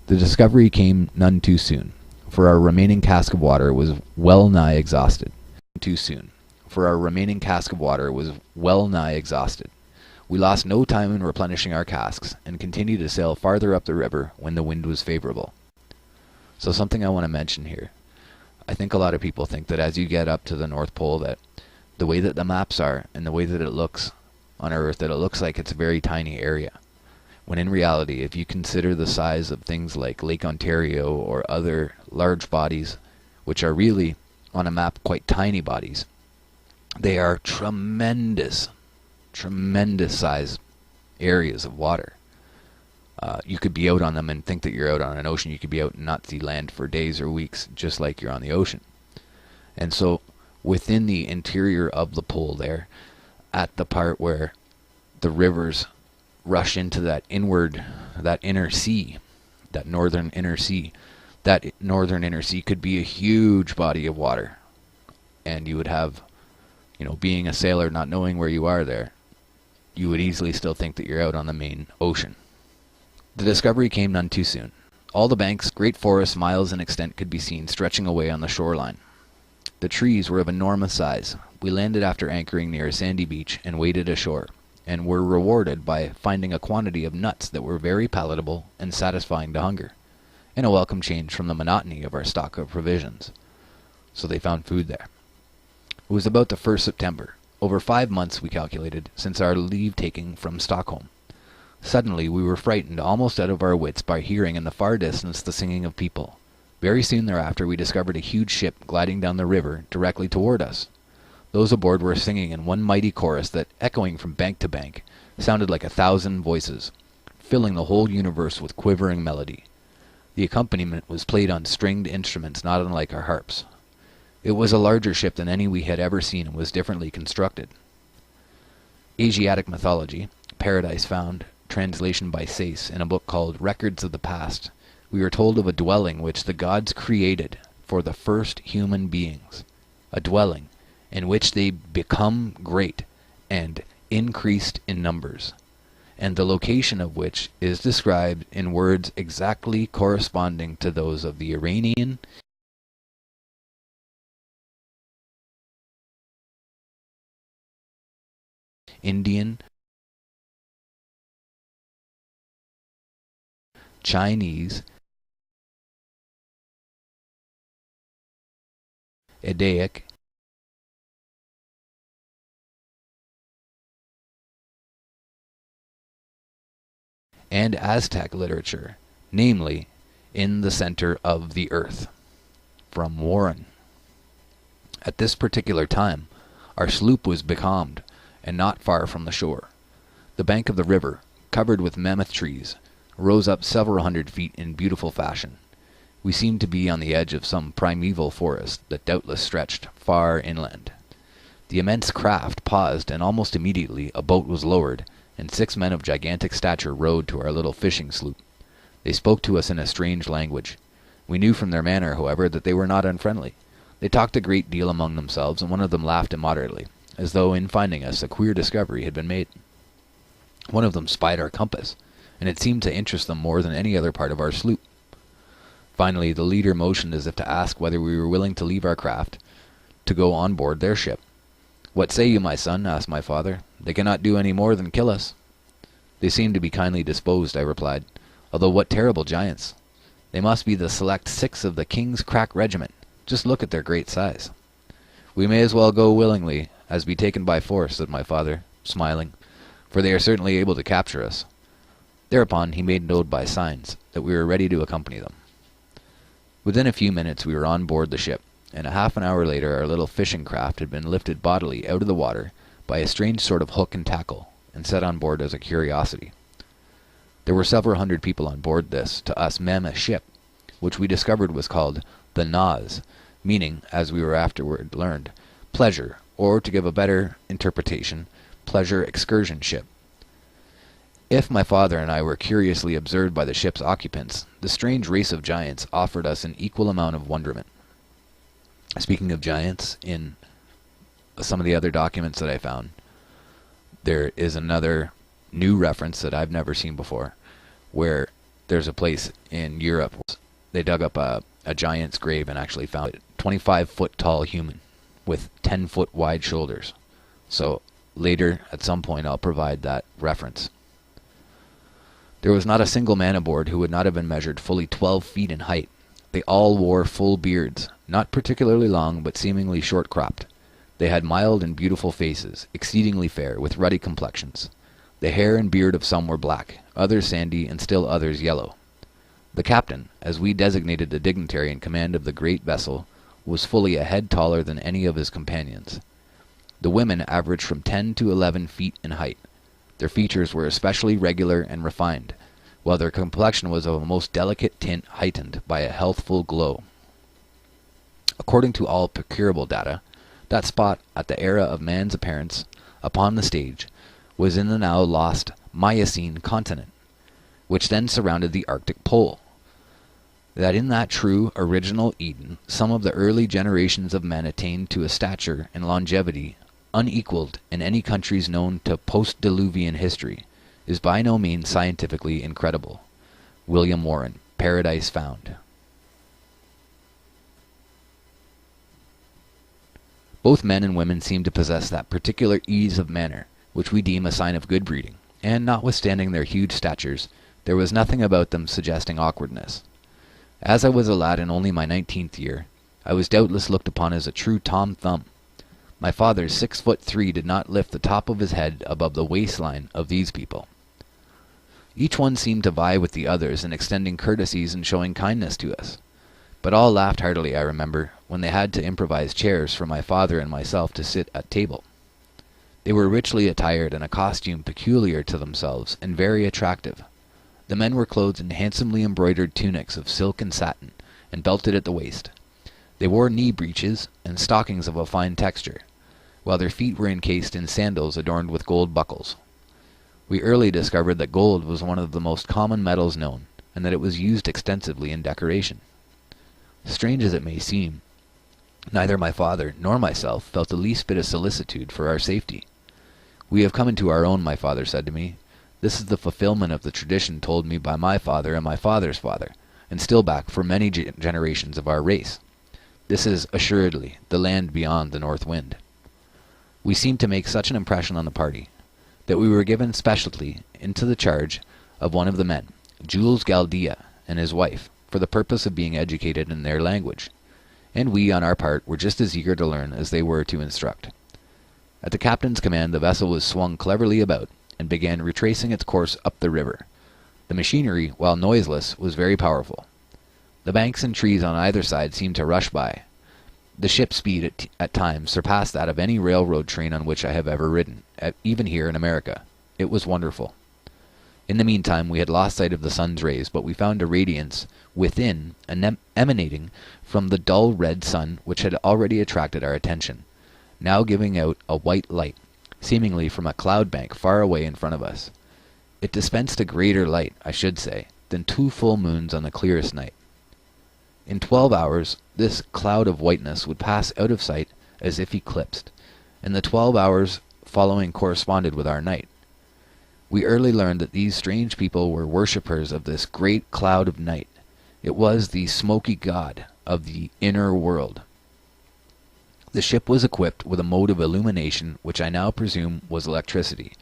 S1: The discovery came none too soon, for our remaining cask of water was well nigh exhausted. We lost no time in replenishing our casks, and continued to sail farther up the river when the wind was favorable. So something I want to mention here. I think a lot of people think that as you get up to the North Pole, that the way that the maps are and the way that it looks on Earth, that it looks like it's a very tiny area. When in reality, if you consider the size of things like Lake Ontario or other large bodies, which are really on a map quite tiny bodies, they are tremendous size areas of water. You could be out on them and think that you're out on an ocean. You could be out and not see land for days or weeks, just like you're on the ocean. And so within the interior of the pole there, at the part where the rivers rush into that inner sea, that northern inner sea could be a huge body of water. And you would have, being a sailor, not knowing where you are there, you would easily still think that you're out on the main ocean. The discovery came none too soon. All the banks, great forests miles in extent, could be seen stretching away on the shoreline. The trees were of enormous size. We landed after anchoring near a sandy beach and waded ashore, and were rewarded by finding a quantity of nuts that were very palatable and satisfying to hunger, and a welcome change from the monotony of our stock of provisions. So they found food there. It was about the 1st September, over 5 months we calculated, since our leave-taking from Stockholm. Suddenly we were frightened almost out of our wits by hearing in the far distance the singing of people. Very soon thereafter we discovered a huge ship gliding down the river directly toward us. Those aboard were singing in one mighty chorus that, echoing from bank to bank, sounded like 1,000 voices, filling the whole universe with quivering melody. The accompaniment was played on stringed instruments not unlike our harps. It was a larger ship than any we had ever seen and was differently constructed. Asiatic Mythology, Paradise Found, translation by Sayce, in a book called Records of the Past, we are told of a dwelling which the gods created for the first human beings, a dwelling in which they become great and increased in numbers, and the location of which is described in words exactly corresponding to those of the Iranian, Indian, Chinese, Eddaic, and Aztec literature, namely, in the center of the earth. From Warren. At this particular time, our sloop was becalmed, and not far from the shore. The bank of the river, covered with mammoth trees, rose up several hundred feet in beautiful fashion. We seemed to be on the edge of some primeval forest that doubtless stretched far inland. The immense craft paused, and almost immediately a boat was lowered, and 6 men of gigantic stature rowed to our little fishing sloop. They spoke to us in a strange language. We knew from their manner, however, that they were not unfriendly. They talked a great deal among themselves, and one of them laughed immoderately, as though in finding us a queer discovery had been made. One of them spied our compass, and it seemed to interest them more than any other part of our sloop. Finally, the leader motioned as if to ask whether we were willing to leave our craft to go on board their ship. "What say you, my son?" asked my father. "They cannot do any more than kill us." "They seem to be kindly disposed," I replied, "although what terrible giants! They must be the select 6 of the King's crack regiment. Just look at their great size." "We may as well go willingly as be taken by force," said my father, smiling, "for they are certainly able to capture us." Thereupon he made known by signs that we were ready to accompany them. Within a few minutes we were on board the ship, and a half an hour later our little fishing craft had been lifted bodily out of the water by a strange sort of hook and tackle, and set on board as a curiosity. There were several hundred people on board this, to us, mammoth ship, which we discovered was called the Naz, meaning, as we were afterward learned, pleasure, or, to give a better interpretation, pleasure excursion ship. If my father and I were curiously observed by the ship's occupants, the strange race of giants offered us an equal amount of wonderment. Speaking of giants, in some of the other documents that I found, there is another new reference that I've never seen before, where there's a place in Europe, they dug up a giant's grave and actually found a 25-foot tall human with 10-foot wide shoulders. So later, at some point, I'll provide that reference. There was not a single man aboard who would not have been measured fully 12 feet in height. They all wore full beards, not particularly long, but seemingly short-cropped. They had mild and beautiful faces, exceedingly fair, with ruddy complexions. The hair and beard of some were black, others sandy, and still others yellow. The captain, as we designated the dignitary in command of the great vessel, was fully a head taller than any of his companions. The women averaged from 10 to 11 feet in height. Their features were especially regular and refined, while their complexion was of a most delicate tint heightened by a healthful glow. According to all procurable data, that spot at the era of man's appearance upon the stage was in the now lost Miocene continent, which then surrounded the Arctic pole. That in that true original Eden, some of the early generations of men attained to a stature and longevity unequaled in any countries known to post-Diluvian history, is by no means scientifically incredible. William Warren, Paradise Found. Both men and women seem to possess that particular ease of manner which we deem a sign of good breeding, and notwithstanding their huge statures, there was nothing about them suggesting awkwardness. As I was a lad in only my 19th year, I was doubtless looked upon as a true Tom Thumb. My father's 6'3" did not lift the top of his head above the waistline of these people. Each one seemed to vie with the others in extending courtesies and showing kindness to us. But all laughed heartily, I remember, when they had to improvise chairs for my father and myself to sit at table. They were richly attired in a costume peculiar to themselves and very attractive. The men were clothed in handsomely embroidered tunics of silk and satin, and belted at the waist. They wore knee breeches and stockings of a fine texture, while their feet were encased in sandals adorned with gold buckles. We early discovered that gold was one of the most common metals known, and that it was used extensively in decoration. Strange as it may seem, neither my father nor myself felt the least bit of solicitude for our safety. "We have come into our own," my father said to me. "This is the fulfillment of the tradition told me by my father and my father's father, and still back for many generations of our race. This is, assuredly, the land beyond the north wind." We seemed to make such an impression on the party, that we were given specially into the charge of one of the men, Jules Galdea, and his wife, for the purpose of being educated in their language, and we, on our part, were just as eager to learn as they were to instruct. At the captain's command the vessel was swung cleverly about, and began retracing its course up the river. The machinery, while noiseless, was very powerful. The banks and trees on either side seemed to rush by. The ship's speed at times surpassed that of any railroad train on which I have ever ridden, even here in America. It was wonderful. In the meantime we had lost sight of the sun's rays, but we found a radiance within, emanating from the dull red sun which had already attracted our attention, now giving out a white light, seemingly from a cloud bank far away in front of us. It dispensed a greater light, I should say, than 2 full moons on the clearest night. In 12 hours this cloud of whiteness would pass out of sight as if eclipsed, and the 12 hours following corresponded with our night. We early learned that these strange people were worshippers of this great cloud of night. It was the SMOKY god of the inner world. The ship was equipped with a mode of illumination which I now presume was electricity,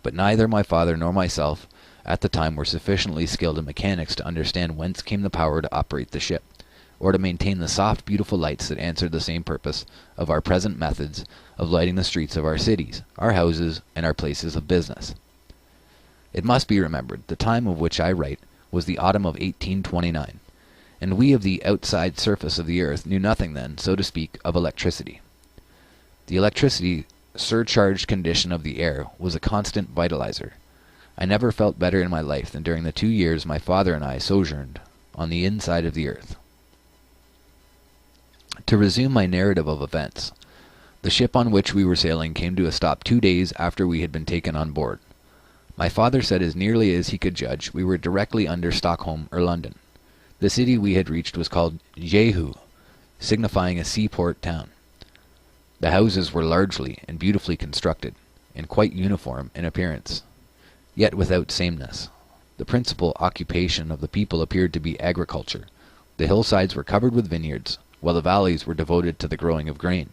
S1: but neither my father nor myself at the time were sufficiently skilled in mechanics to understand whence came the power to operate the ship, or to maintain the soft, beautiful lights that answered the same purpose of our present methods of lighting the streets of our cities, our houses, and our places of business. It must be remembered, the time of which I write was the autumn of 1829, and we of the outside surface of the earth knew nothing then, so to speak, of electricity. The electricity surcharged condition of the air was a constant vitalizer. I never felt better in my life than during the 2 years my father and I sojourned on the inside of the earth. To resume my narrative of events, the ship on which we were sailing came to a stop 2 days after we had been taken on board. My father said as nearly as he could judge we were directly under Stockholm or London. The city we had reached was called Jehu, signifying a seaport town. The houses were largely and beautifully constructed, and quite uniform in appearance, yet without sameness. The principal occupation of the people appeared to be agriculture. The hillsides were covered with vineyards, while the valleys were devoted to the growing of grain.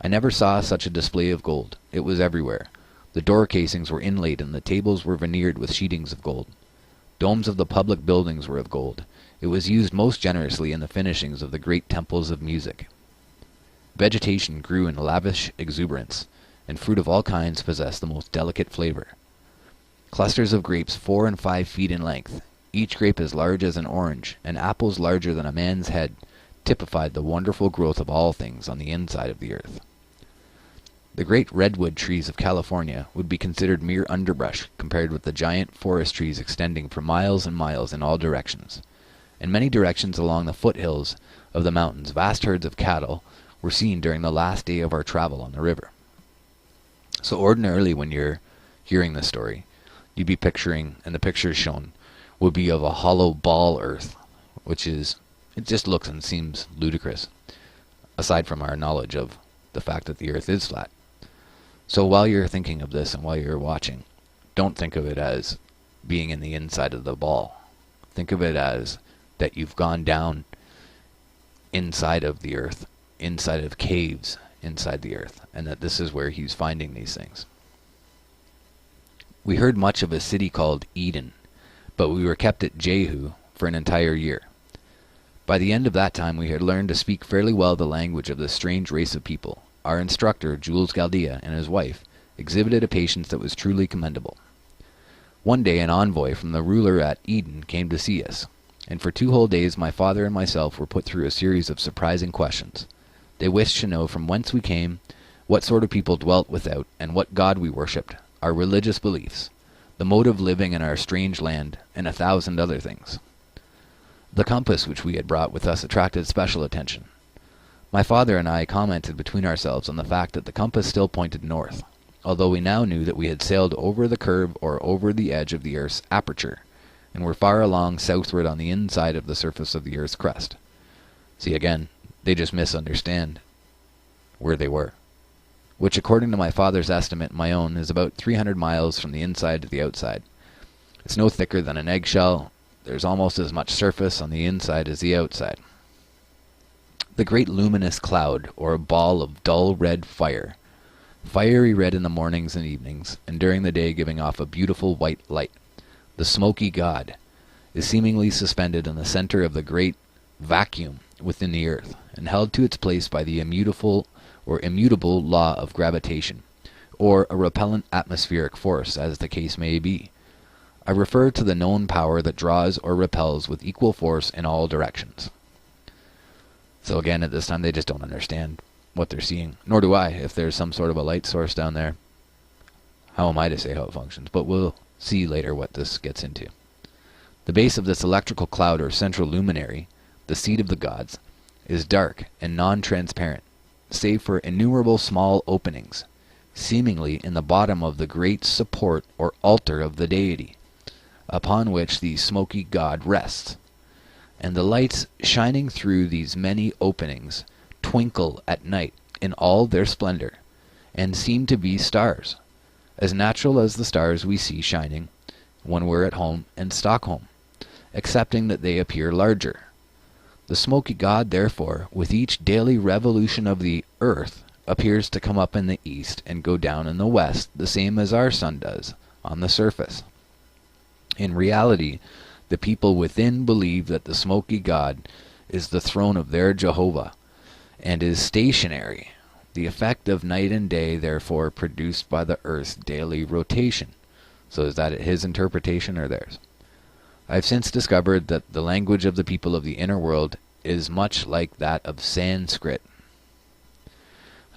S1: I never saw such a display of gold. It was everywhere. The door casings were inlaid, and the tables were veneered with sheetings of gold. Domes of the public buildings were of gold. It was used most generously in the finishings of the great temples of music. Vegetation grew in lavish exuberance, and fruit of all kinds possessed the most delicate flavor. Clusters of grapes 4 and 5 feet in length, each grape as large as an orange, and apples larger than a man's head, typified the wonderful growth of all things on the inside of the earth. The great redwood trees of California would be considered mere underbrush compared with the giant forest trees extending for miles and miles in all directions. In many directions along the foothills of the mountains, vast herds of cattle were seen during the last day of our travel on the river. So ordinarily when you're hearing this story, you'd be picturing, and the pictures shown would be of a hollow ball earth, which is, it just looks and seems ludicrous, aside from our knowledge of the fact that the earth is flat. So while you're thinking of this and while you're watching, don't think of it as being in the inside of the ball. Think of it as that you've gone down inside of the earth, inside of caves inside the earth, and that this is where he's finding these things. We heard much of a city called Eden, but we were kept at Jehu for an entire year. By the end of that time we had learned to speak fairly well the language of this strange race of people. Our instructor, Jules Galdea, and his wife, exhibited a patience that was truly commendable. One day an envoy from the ruler at Eden came to see us, and for 2 whole days my father and myself were put through a series of surprising questions. They wished to know from whence we came, what sort of people dwelt without, and what god we worshipped, our religious beliefs. the mode of living in our strange land, and 1,000 other things. The compass which we had brought with us attracted special attention. My father and I commented between ourselves on the fact that the compass still pointed north, although we now knew that we had sailed over the curve or over the edge of the Earth's aperture, and were far along southward on the inside of the surface of the Earth's crust. See, again, they just misunderstand where they were, which according to my father's estimate and my own is about 300 miles from the inside to the outside. It's no thicker than an eggshell. There's almost as much surface on the inside as the outside. The great luminous cloud, or a ball of dull red fire, fiery red in the mornings and evenings, and during the day giving off a beautiful white light, the smoky god, is seemingly suspended in the center of the great vacuum within the earth, and held to its place by the immutable law of gravitation, or a repellent atmospheric force, as the case may be. I refer to the known power that draws or repels with equal force in all directions. So again, at this time, they just don't understand what they're seeing, nor do I. If there's some sort of a light source down there, how am I to say how it functions? But we'll see later what this gets into. The base of this electrical cloud or central luminary, the seat of the gods, is dark and non-transparent, save for innumerable small openings, seemingly in the bottom of the great support or altar of the deity, upon which the smoky god rests. And the lights shining through these many openings twinkle at night in all their splendor, and seem to be stars, as natural as the stars we see shining when we're at home in Stockholm, excepting that they appear larger. The smoky god, therefore, with each daily revolution of the earth, appears to come up in the east and go down in the west, the same as our sun does on the surface. In reality, the people within believe that the smoky god is the throne of their Jehovah, and is stationary, the effect of night and day, therefore, produced by the earth's daily rotation. So is that his interpretation or theirs? I have since discovered that the language of the people of the inner world is much like that of Sanskrit.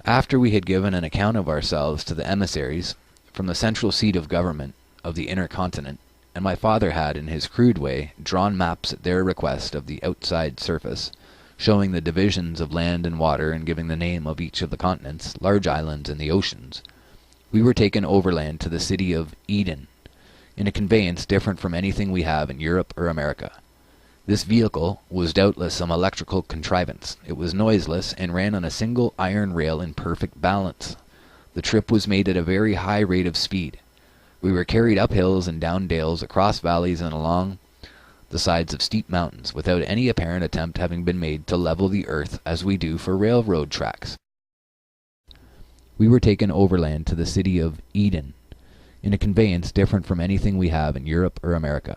S1: After we had given an account of ourselves to the emissaries from the central seat of government of the inner continent, and my father had, in his crude way, drawn maps at their request of the outside surface, showing the divisions of land and water and giving the name of each of the continents, large islands, and the oceans, we were taken overland to the city of Eden, in a conveyance different from anything we have in Europe or America. This vehicle was doubtless some electrical contrivance. It was noiseless, and ran on a single iron rail in perfect balance. The trip was made at a very high rate of speed. We were carried up hills and down dales, across valleys and along the sides of steep mountains, without any apparent attempt having been made to level the earth as we do for railroad tracks. We were taken overland to the city of Eden, in a conveyance different from anything we have in Europe or America.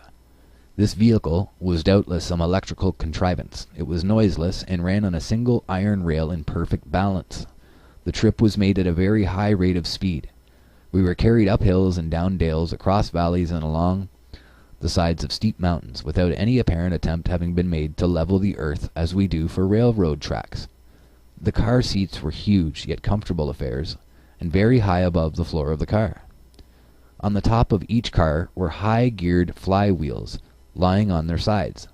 S1: This vehicle was doubtless some electrical contrivance. It was noiseless, and ran on a single iron rail in perfect balance. The trip was made at a very high rate of speed. We were carried up hills and down dales, across valleys and along the sides of steep mountains, without any apparent attempt having been made to level the earth as we do for railroad tracks. The car seats were huge yet comfortable affairs, and very high above the floor of the car. On the top of each car were high-geared flywheels lying on their sides,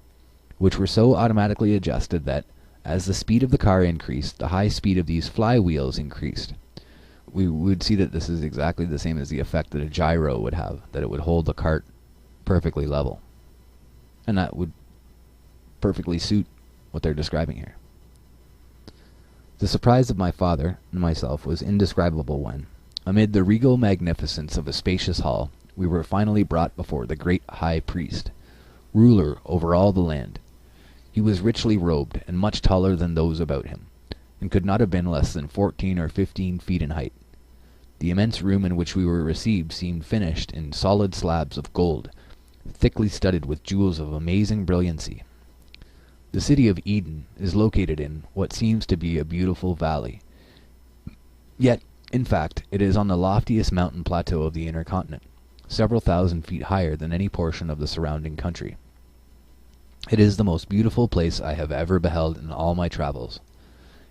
S1: which were so automatically adjusted that, as the speed of the car increased, the high speed of these flywheels increased. We would see that this is exactly the same as the effect that a gyro would have, that it would hold the cart perfectly level. And that would perfectly suit what they're describing here. The surprise of my father and myself was indescribable when, amid the regal magnificence of a spacious hall, we were finally brought before the great high priest, ruler over all the land. He was richly robed and much taller than those about him, and could not have been less than 14 or 15 feet in height. The immense room in which we were received seemed finished in solid slabs of gold, thickly studded with jewels of amazing brilliancy. The city of Eden is located in what seems to be a beautiful valley. Yet, in fact, it is on the loftiest mountain plateau of the inner continent, several thousand feet higher than any portion of the surrounding country. It is the most beautiful place I have ever beheld in all my travels.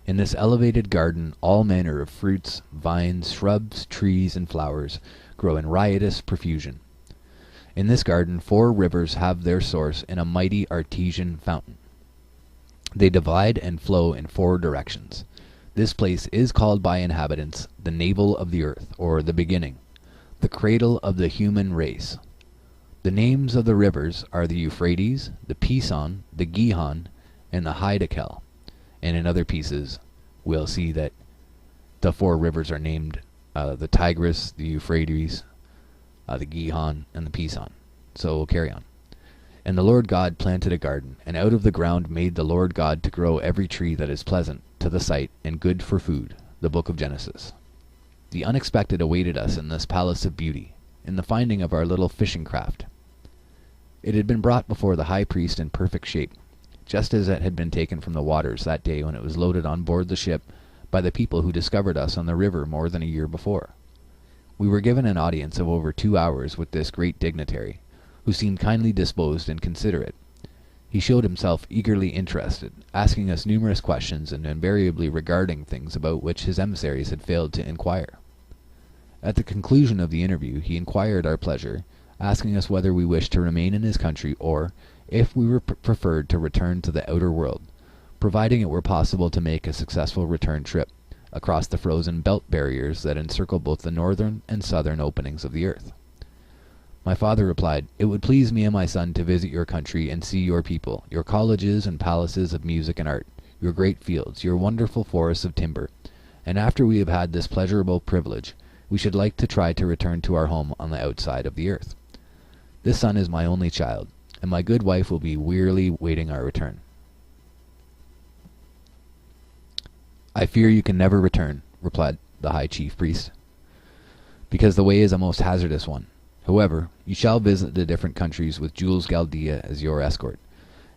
S1: In this elevated garden all manner of fruits, vines, shrubs, trees, and flowers grow in riotous profusion. In this garden 4 rivers have their source in a mighty artesian fountain. They divide and flow in 4 directions. This place is called by inhabitants the navel of the earth, or the beginning, the cradle of the human race. The names of the rivers are the Euphrates, the Pison, the Gihon, and the Hiddekel. And in other pieces, we'll see that the 4 rivers are named the Tigris, the Euphrates, the Gihon, and the Pison. So we'll carry on. And the Lord God planted a garden, and out of the ground made the Lord God to grow every tree that is pleasant to the sight and good for food. The book of Genesis. The unexpected awaited us in this palace of beauty, in the finding of our little fishing craft. It had been brought before the high priest in perfect shape, just as it had been taken from the waters that day when it was loaded on board the ship by the people who discovered us on the river more than a year before. We were given an audience of over 2 hours with this great dignitary, who seemed kindly disposed and considerate. He showed himself eagerly interested, asking us numerous questions and invariably regarding things about which his emissaries had failed to inquire. At the conclusion of the interview he inquired our pleasure, asking us whether we wished to remain in his country or, if we were preferred, to return to the outer world, providing it were possible to make a successful return trip across the frozen belt barriers that encircle both the northern and southern openings of the earth. My father replied, "It would please me and my son to visit your country and see your people, your colleges and palaces of music and art, your great fields, your wonderful forests of timber, and after we have had this pleasurable privilege, we should like to try to return to our home on the outside of the earth. This son is my only child, and my good wife will be wearily waiting our return." "I fear you can never return," replied the high chief priest, "because the way is a most hazardous one. However, you shall visit the different countries with Jules Galdea as your escort,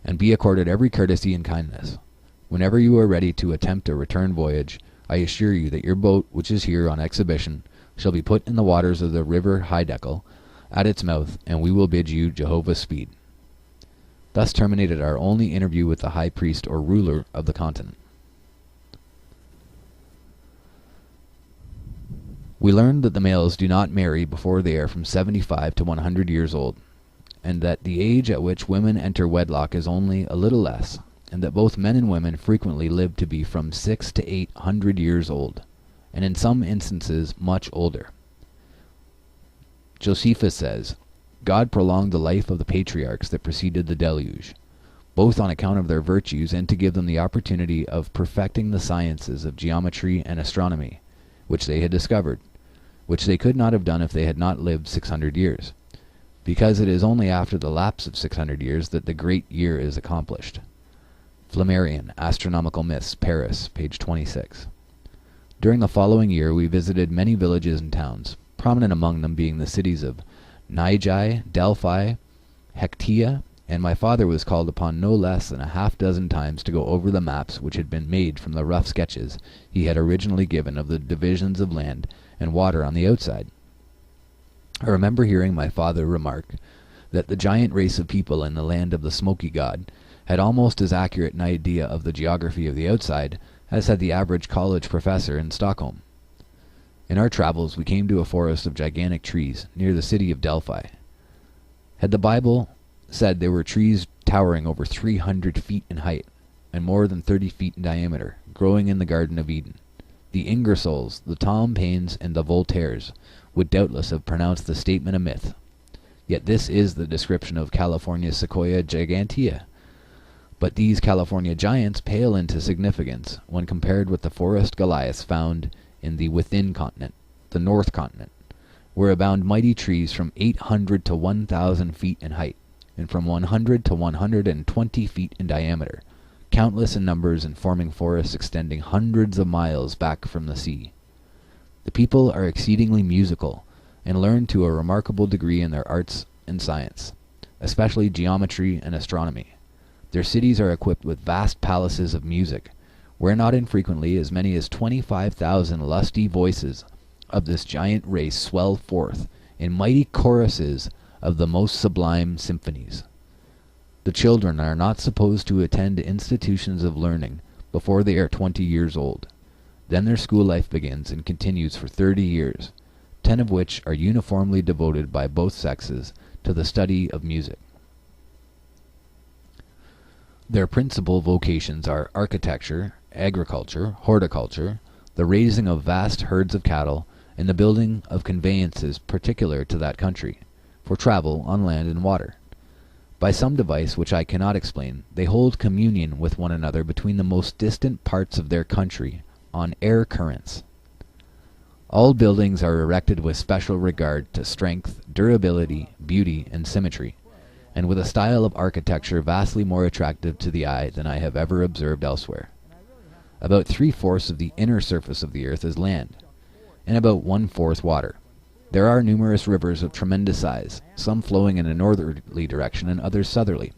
S1: and be accorded every courtesy and kindness. Whenever you are ready to attempt a return voyage, I assure you that your boat, which is here on exhibition, shall be put in the waters of the river Hiddekel at its mouth, and we will bid you Jehovah's speed." Thus terminated our only interview with the high priest or ruler of the continent. We learned that the males do not marry before they are from 75 to 100 years old, and that the age at which women enter wedlock is only a little less, and that both men and women frequently live to be from 600 to 800 years old, and in some instances much older. Josephus says, "God prolonged the life of the patriarchs that preceded the deluge, both on account of their virtues and to give them the opportunity of perfecting the sciences of geometry and astronomy, which they had discovered, which they could not have done if they had not lived 600 years, because it is only after the lapse of 600 years that the great year is accomplished." Flammarion, Astronomical Myths, Paris, page 26. During the following year we visited many villages and towns, prominent among them being the cities of Nigai, Delphi, Hectia, and my father was called upon no less than a half-dozen times to go over the maps which had been made from the rough sketches he had originally given of the divisions of land and water on the outside. I remember hearing my father remark that the giant race of people in the land of the SMOKY god had almost as accurate an idea of the geography of the outside as had the average college professor in Stockholm. In our travels we came to a forest of gigantic trees near the city of Delphi. Had the Bible said there were trees towering over 300 feet in height and more than 30 feet in diameter, growing in the Garden of Eden, the Ingersolls, the Tom Paines, and the Voltaires would doubtless have pronounced the statement a myth. Yet this is the description of California's Sequoia gigantea. But these California giants pale into significance when compared with the forest Goliaths found in the within continent, the North Continent, where abound mighty trees from 800 to 1,000 feet in height, and from 100 to 120 feet in diameter, countless in numbers and forming forests extending hundreds of miles back from the sea. The people are exceedingly musical, and learn to a remarkable degree in their arts and science, especially geometry and astronomy. Their cities are equipped with vast palaces of music, where not infrequently as many as 25,000 lusty voices of this giant race swell forth in mighty choruses of the most sublime symphonies. The children are not supposed to attend institutions of learning before they are 20 years old. Then their school life begins and continues for 30 years, 10 of which are uniformly devoted by both sexes to the study of music. Their principal vocations are architecture, agriculture, horticulture, the raising of vast herds of cattle, and the building of conveyances particular to that country, for travel on land and water. By some device which I cannot explain, they hold communion with one another between the most distant parts of their country on air currents. All buildings are erected with special regard to strength, durability, beauty, and symmetry, and with a style of architecture vastly more attractive to the eye than I have ever observed elsewhere. About 3/4 of the inner surface of the earth is land, and about 1/4 water. There are numerous rivers of tremendous size, some flowing in a northerly direction and others southerly.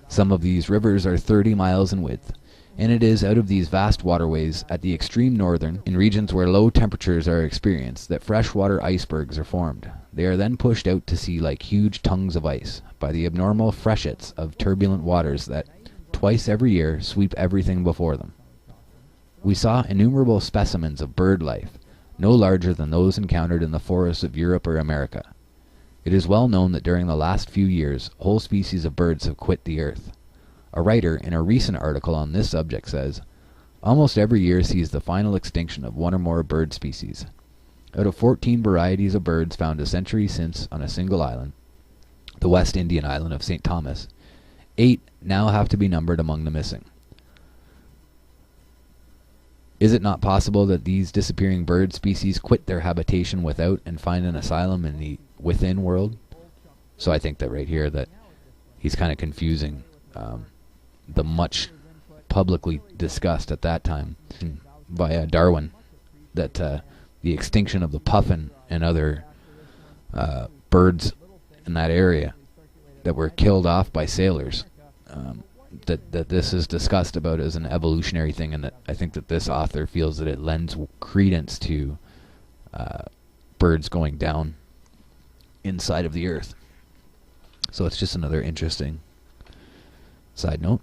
S1: Some of these rivers are 30 miles in width, and it is out of these vast waterways at the extreme northern, in regions where low temperatures are experienced, that freshwater icebergs are formed. They are then pushed out to sea like huge tongues of ice by the abnormal freshets of turbulent waters that, twice every year, sweep everything before them. We saw innumerable specimens of bird life, no larger than those encountered in the forests of Europe or America. It is well known that during the last few years whole species of birds have quit the earth. A writer in a recent article on this subject says, "Almost every year sees the final extinction of one or more bird species. Out of 14 varieties of birds found a century since on a single island, the West Indian island of St. Thomas, 8 now have to be numbered among the missing. Is it not possible that these disappearing bird species quit their habitation without and find an asylum in the within world?" So I think that right here that he's kind of confusing the much publicly discussed at that time via Darwin, that the extinction of the puffin and other birds in that area that were killed off by sailors, that this is discussed about as an evolutionary thing, and that I think that this author feels that it lends credence to birds going down inside of the earth. So it's just another interesting side note.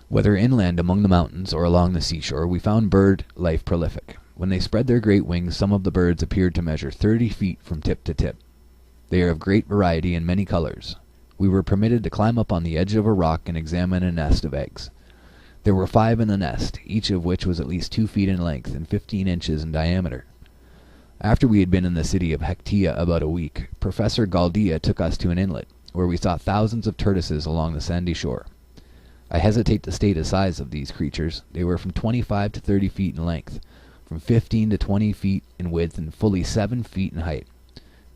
S1: Whether inland among the mountains or along the seashore, we found bird life prolific. When they spread their great wings, some of the birds appeared to measure 30 feet from tip to tip. They are of great variety and many colors. We were permitted to climb up on the edge of a rock and examine a nest of eggs. There were 5 in the nest, each of which was at least 2 feet in length and 15 inches in diameter. After we had been in the city of Hectea about a week, Professor Galdia took us to an inlet, where we saw thousands of tortoises along the sandy shore. I hesitate to state the size of these creatures. They were from 25 to 30 feet in length, from 15 to 20 feet in width, and fully 7 feet in height.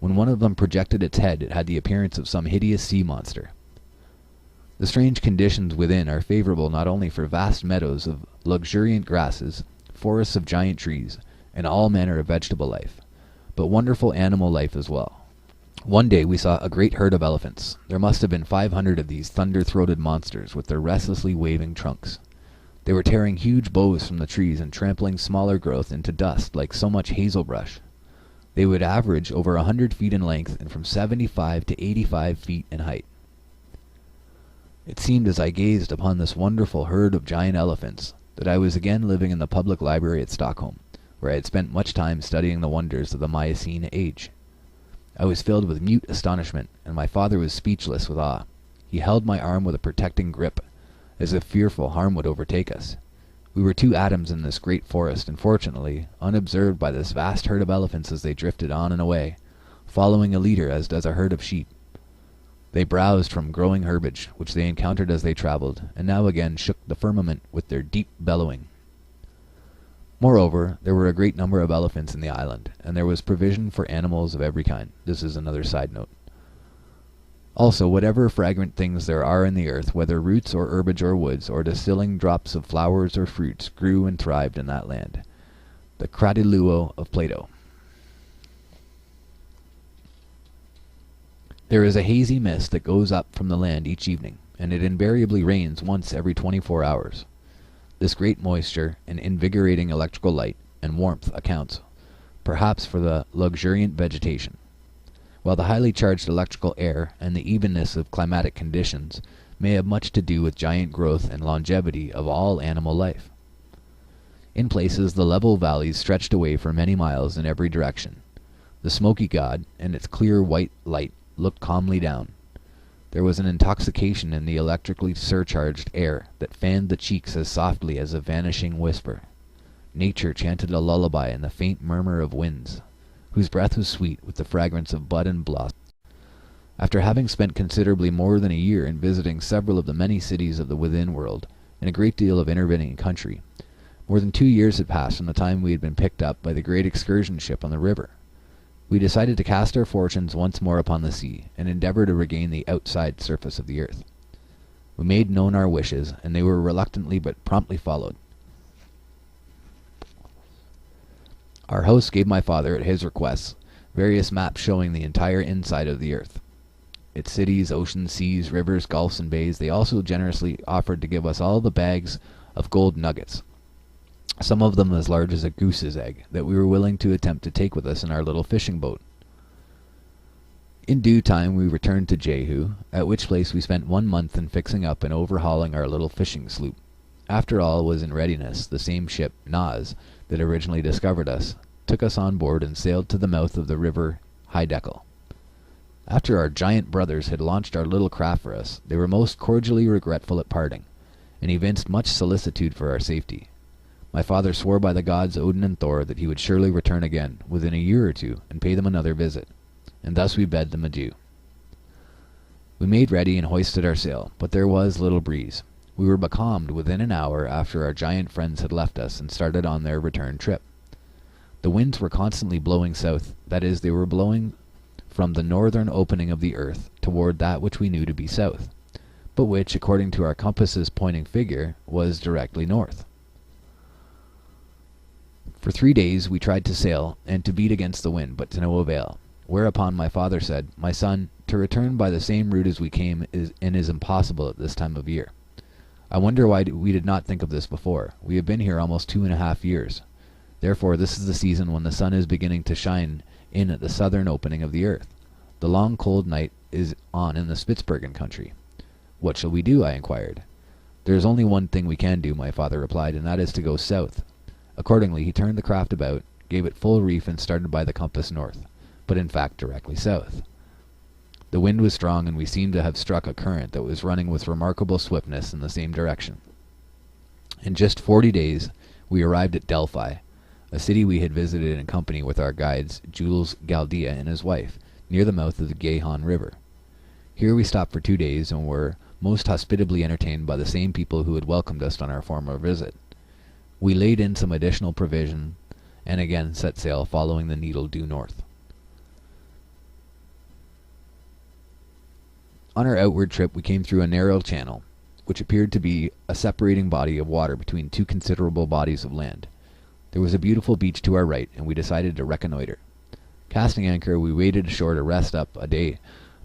S1: When one of them projected its head, it had the appearance of some hideous sea monster. The strange conditions within are favorable not only for vast meadows of luxuriant grasses, forests of giant trees, and all manner of vegetable life, but wonderful animal life as well. One day we saw a great herd of elephants. There must have been 500 of these thunder-throated monsters with their restlessly waving trunks. They were tearing huge boughs from the trees and trampling smaller growth into dust like so much hazel brush. They would average over 100 feet in length and from 75 to 85 feet in height. It seemed as I gazed upon this wonderful herd of giant elephants that I was again living in the public library at Stockholm, where I had spent much time studying the wonders of the Miocene age. I was filled with mute astonishment, and my father was speechless with awe. He held my arm with a protecting grip, as if fearful harm would overtake us. We were 2 atoms in this great forest, and fortunately unobserved by this vast herd of elephants as they drifted on and away, following a leader as does a herd of sheep. They browsed from growing herbage, which they encountered as they traveled, and now again shook the firmament with their deep bellowing. Moreover, there were a great number of elephants in the island, and there was provision for animals of every kind. This is another side note. Also, whatever fragrant things there are in the earth, whether roots or herbage or woods, or distilling drops of flowers or fruits, grew and thrived in that land. The Kradiluo of Plato. There is a hazy mist that goes up from the land each evening, and it invariably rains once every 24 hours. This great moisture and invigorating electrical light and warmth accounts, perhaps, for the luxuriant vegetation, while the highly charged electrical air and the evenness of climatic conditions may have much to do with giant growth and longevity of all animal life. In places, the level valleys stretched away for many miles in every direction. The smoky god, in its clear white light, looked calmly down. There was an intoxication in the electrically surcharged air that fanned the cheeks as softly as a vanishing whisper. Nature chanted a lullaby in the faint murmur of winds, whose breath was sweet with the fragrance of bud and blossom. After having spent considerably more than a year in visiting several of the many cities of the within world, and a great deal of intervening country, more than 2 years had passed from the time we had been picked up by the great excursion ship on the river. We decided to cast our fortunes once more upon the sea, and endeavor to regain the outside surface of the earth. We made known our wishes, and they were reluctantly but promptly followed. Our host gave my father, at his request, various maps showing the entire inside of the earth. Its cities, oceans, seas, rivers, gulfs, and bays. They also generously offered to give us all the bags of gold nuggets, some of them as large as a goose's egg, that we were willing to attempt to take with us in our little fishing boat. In due time we returned to Jehu, at which place we spent 1 month in fixing up and overhauling our little fishing sloop. After all was in readiness, the same ship, Nas, that originally discovered us, took us on board and sailed to the mouth of the river Hiddekel. After our giant brothers had launched our little craft for us, they were most cordially regretful at parting, and evinced much solicitude for our safety. My father swore by the gods Odin and Thor that he would surely return again, within a year or two, and pay them another visit, and thus we bade them adieu. We made ready and hoisted our sail, but there was little breeze. We were becalmed within an hour after our giant friends had left us and started on their return trip. The winds were constantly blowing south, that is, they were blowing from the northern opening of the earth toward that which we knew to be south, but which, according to our compass's pointing figure, was directly north. For 3 days we tried to sail and to beat against the wind, but to no avail, whereupon my father said, "My son, to return by the same route as we came is impossible at this time of year. I wonder why we did not think of this before. We have been here almost 2.5 years. Therefore this is the season when the sun is beginning to shine in at the southern opening of the earth. The long cold night is on in the Spitzbergen country. What shall we do?" I inquired. "There is only one thing we can do," my father replied, "and that is to go south." Accordingly he turned the craft about, gave it full reef, and started by the compass north, but in fact directly south. The wind was strong, and we seemed to have struck a current that was running with remarkable swiftness in the same direction. In just 40 days we arrived at Delphi, a city we had visited in company with our guides, Jules Galdea and his wife, near the mouth of the Gihon River. Here we stopped for 2 days, and were most hospitably entertained by the same people who had welcomed us on our former visit. We laid in some additional provision, and again set sail, following the needle due north. On our outward trip we came through a narrow channel, which appeared to be a separating body of water between two considerable bodies of land. There was a beautiful beach to our right, and we decided to reconnoiter. Casting anchor, we waded ashore to rest up a day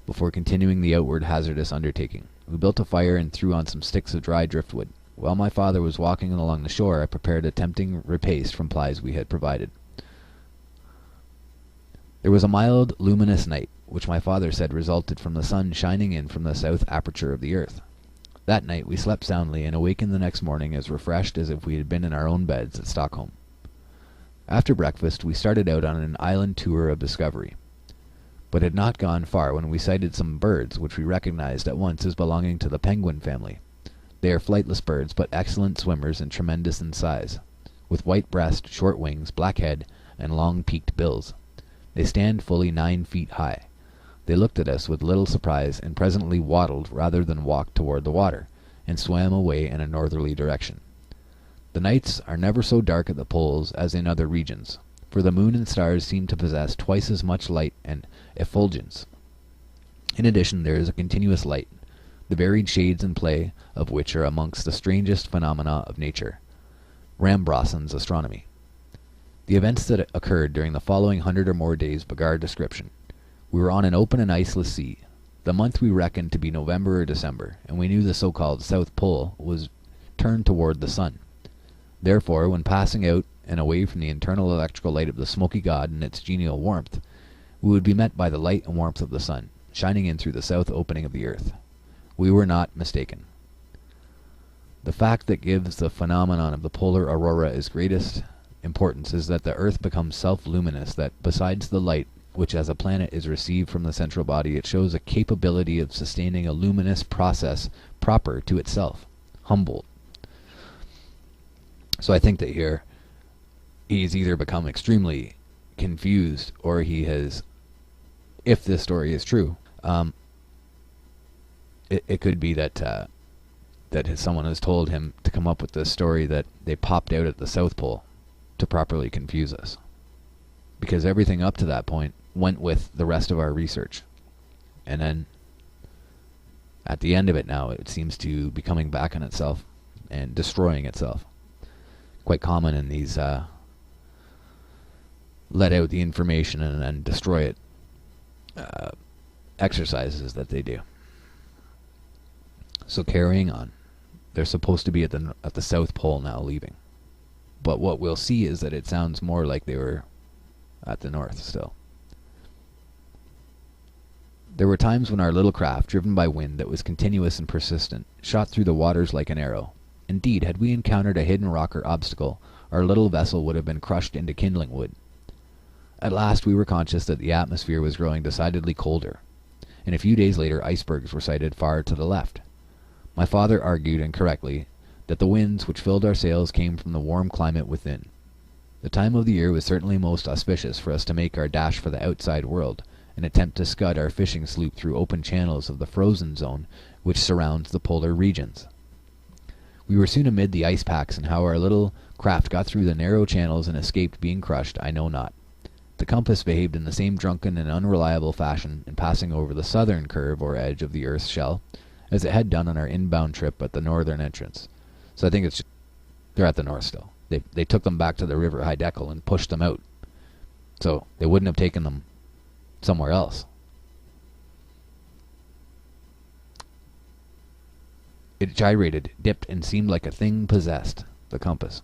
S1: before continuing the outward hazardous undertaking. We built a fire and threw on some sticks of dry driftwood. While my father was walking along the shore, I prepared a tempting repast from plies we had provided. There was a mild, luminous night, which my father said resulted from the sun shining in from the south aperture of the earth. That night we slept soundly, and awakened the next morning as refreshed as if we had been in our own beds at Stockholm. After breakfast we started out on an island tour of discovery, but had not gone far when we sighted some birds which we recognized at once as belonging to the penguin family. They are flightless birds, but excellent swimmers and tremendous in size, with white breast, short wings, black head, and long peaked bills. They stand fully 9 feet high. They looked at us with little surprise, and presently waddled rather than walked toward the water, and swam away in a northerly direction. The nights are never so dark at the poles as in other regions, for the moon and stars seem to possess twice as much light and effulgence. In addition, there is a continuous light, the varied shades and play of which are amongst the strangest phenomena of nature. Rambrassen's astronomy. The events that occurred during the following 100 or more days begar description. We were on an open and iceless sea. The month we reckoned to be November or December, and we knew the so-called South Pole was turned toward the sun. Therefore, when passing out and away from the internal electrical light of the smoky god and its genial warmth, we would be met by the light and warmth of the sun, shining in through the south opening of the earth. We were not mistaken. The fact that gives the phenomenon of the polar aurora its greatest importance is that the Earth becomes self-luminous, that besides the light which as a planet is received from the central body, it shows a capability of sustaining a luminous process proper to itself. Humboldt. So I think that here he's either become extremely confused, or he has, if this story is true, it could be that someone has told him to come up with this story that they popped out at the South Pole to properly confuse us. Because everything up to that point went with the rest of our research. And then at the end of it now, it seems to be coming back on itself and destroying itself. Quite common in these let out the information and then destroy it exercises that they do. So carrying on, they're supposed to be at the South Pole now, leaving. But what we'll see is that it sounds more like they were at the North still. There were times when our little craft, driven by wind that was continuous and persistent, shot through the waters like an arrow. Indeed, had we encountered a hidden rock or obstacle, our little vessel would have been crushed into kindling wood. At last we were conscious that the atmosphere was growing decidedly colder, and a few days later icebergs were sighted far to the left. My father argued, and correctly, that the winds which filled our sails came from the warm climate within. The time of the year was certainly most auspicious for us to make our dash for the outside world, and attempt to scud our fishing sloop through open channels of the frozen zone which surrounds the polar regions. We were soon amid the ice packs, and how our little craft got through the narrow channels and escaped being crushed, I know not. The compass behaved in the same drunken and unreliable fashion in passing over the southern curve or edge of the Earth's shell, as it had done on our inbound trip at the northern entrance. So I think it's just, they're at the North still. They took them back to the River Hiddekel and pushed them out. So they wouldn't have taken them somewhere else. It gyrated, dipped, and seemed like a thing possessed, the compass.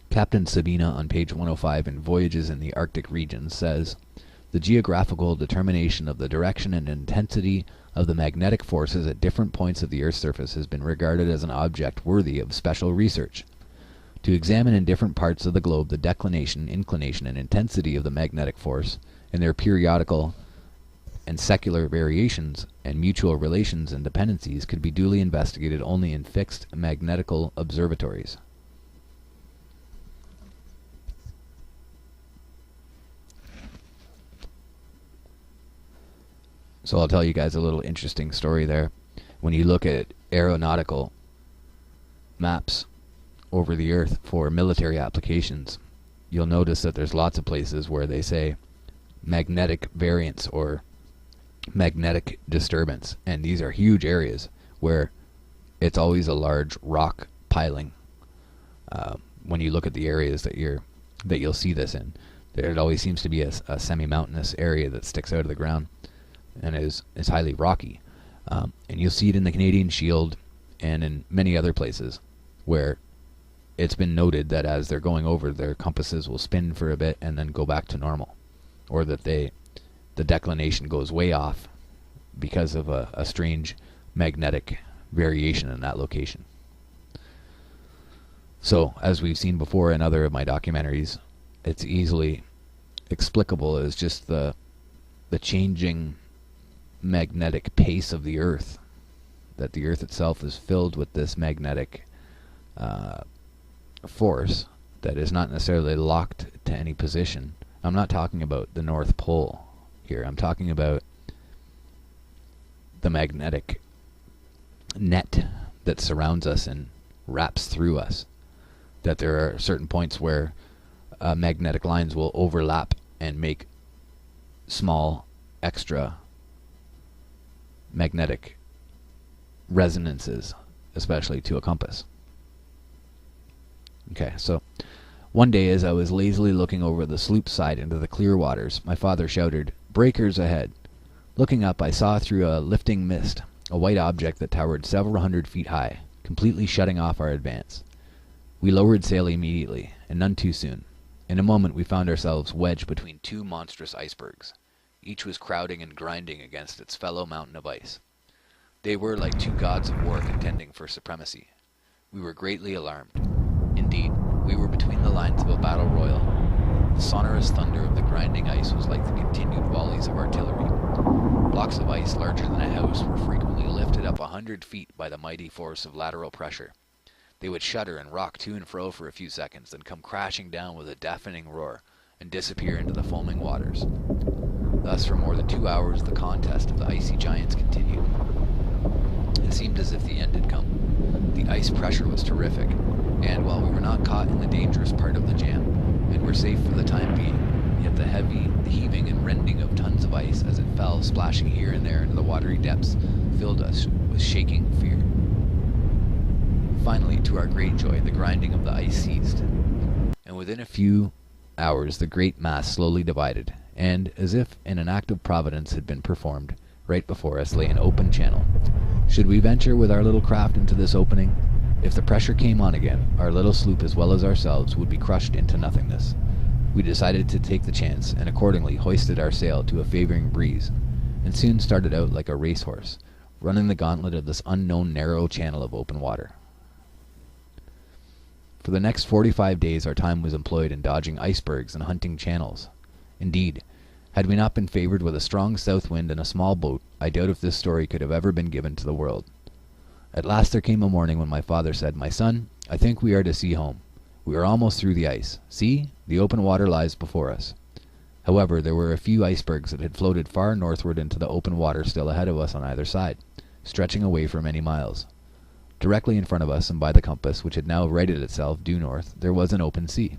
S1: Captain Sabina on page 105 in Voyages in the Arctic Regions says, "The geographical determination of the direction and intensity of the magnetic forces at different points of the Earth's surface has been regarded as an object worthy of special research. To examine in different parts of the globe the declination, inclination, and intensity of the magnetic force, and their periodical and secular variations and mutual relations and dependencies could be duly investigated only in fixed magnetical observatories." So I'll tell you guys a little interesting story there. When you look at aeronautical maps over the Earth for military applications, you'll notice that there's lots of places where they say magnetic variance or magnetic disturbance, and these are huge areas where it's always a large rock piling. When you look at the areas that you'll see this in, there always seems to be a semi-mountainous area that sticks out of the ground and is highly rocky. And you'll see it in the Canadian Shield and in many other places where it's been noted that as they're going over, their compasses will spin for a bit and then go back to normal, or that the declination goes way off because of a strange magnetic variation in that location. So, as we've seen before in other of my documentaries, it's easily explicable as just the changing magnetic pace of the Earth, that the Earth itself is filled with this magnetic force that is not necessarily locked to any position. I'm not talking about the North Pole here. I'm talking about the magnetic net that surrounds us and wraps through us. That there are certain points where magnetic lines will overlap and make small extra magnetic resonances, especially to a compass. Okay, so one day as I was lazily looking over the sloop side into the clear waters, my father shouted, "Breakers ahead!" Looking up, I saw through a lifting mist a white object that towered several hundred feet high, completely shutting off our advance. We lowered sail immediately, and none too soon. In a moment we found ourselves wedged between two monstrous icebergs. Each was crowding and grinding against its fellow mountain of ice. They were like two gods of war contending for supremacy, We were greatly alarmed. Indeed, we were between the lines of a battle royal. The sonorous thunder of the grinding ice was like the continued volleys of artillery. Blocks of ice larger than a house were frequently lifted up 100 feet by the mighty force of lateral pressure. They would shudder and rock to and fro for a few seconds, then come crashing down with a deafening roar and disappear into the foaming waters. Thus, for more than 2 hours, the contest of the icy giants continued. It seemed as if the end had come. The ice pressure was terrific, and while we were not caught in the dangerous part of the jam, and were safe for the time being, yet the heaving and rending of tons of ice as it fell, splashing here and there into the watery depths, filled us with shaking fear. Finally, to our great joy, the grinding of the ice ceased, and within a few hours the great mass slowly divided, and, as if in an act of providence had been performed, right before us lay an open channel. Should we venture with our little craft into this opening? If the pressure came on again, our little sloop as well as ourselves would be crushed into nothingness. We decided to take the chance, and accordingly hoisted our sail to a favoring breeze, and soon started out like a racehorse, running the gauntlet of this unknown narrow channel of open water. For the next 45 days our time was employed in dodging icebergs and hunting channels. Indeed, had we not been favored with a strong south wind and a small boat, I doubt if this story could have ever been given to the world. At last there came a morning when my father said, "My son, I think we are to see home. We are almost through the ice. See, the open water lies before us." However, there were a few icebergs that had floated far northward into the open water still ahead of us on either side, stretching away for many miles. Directly in front of us, and by the compass, which had now righted itself due north, there was an open sea.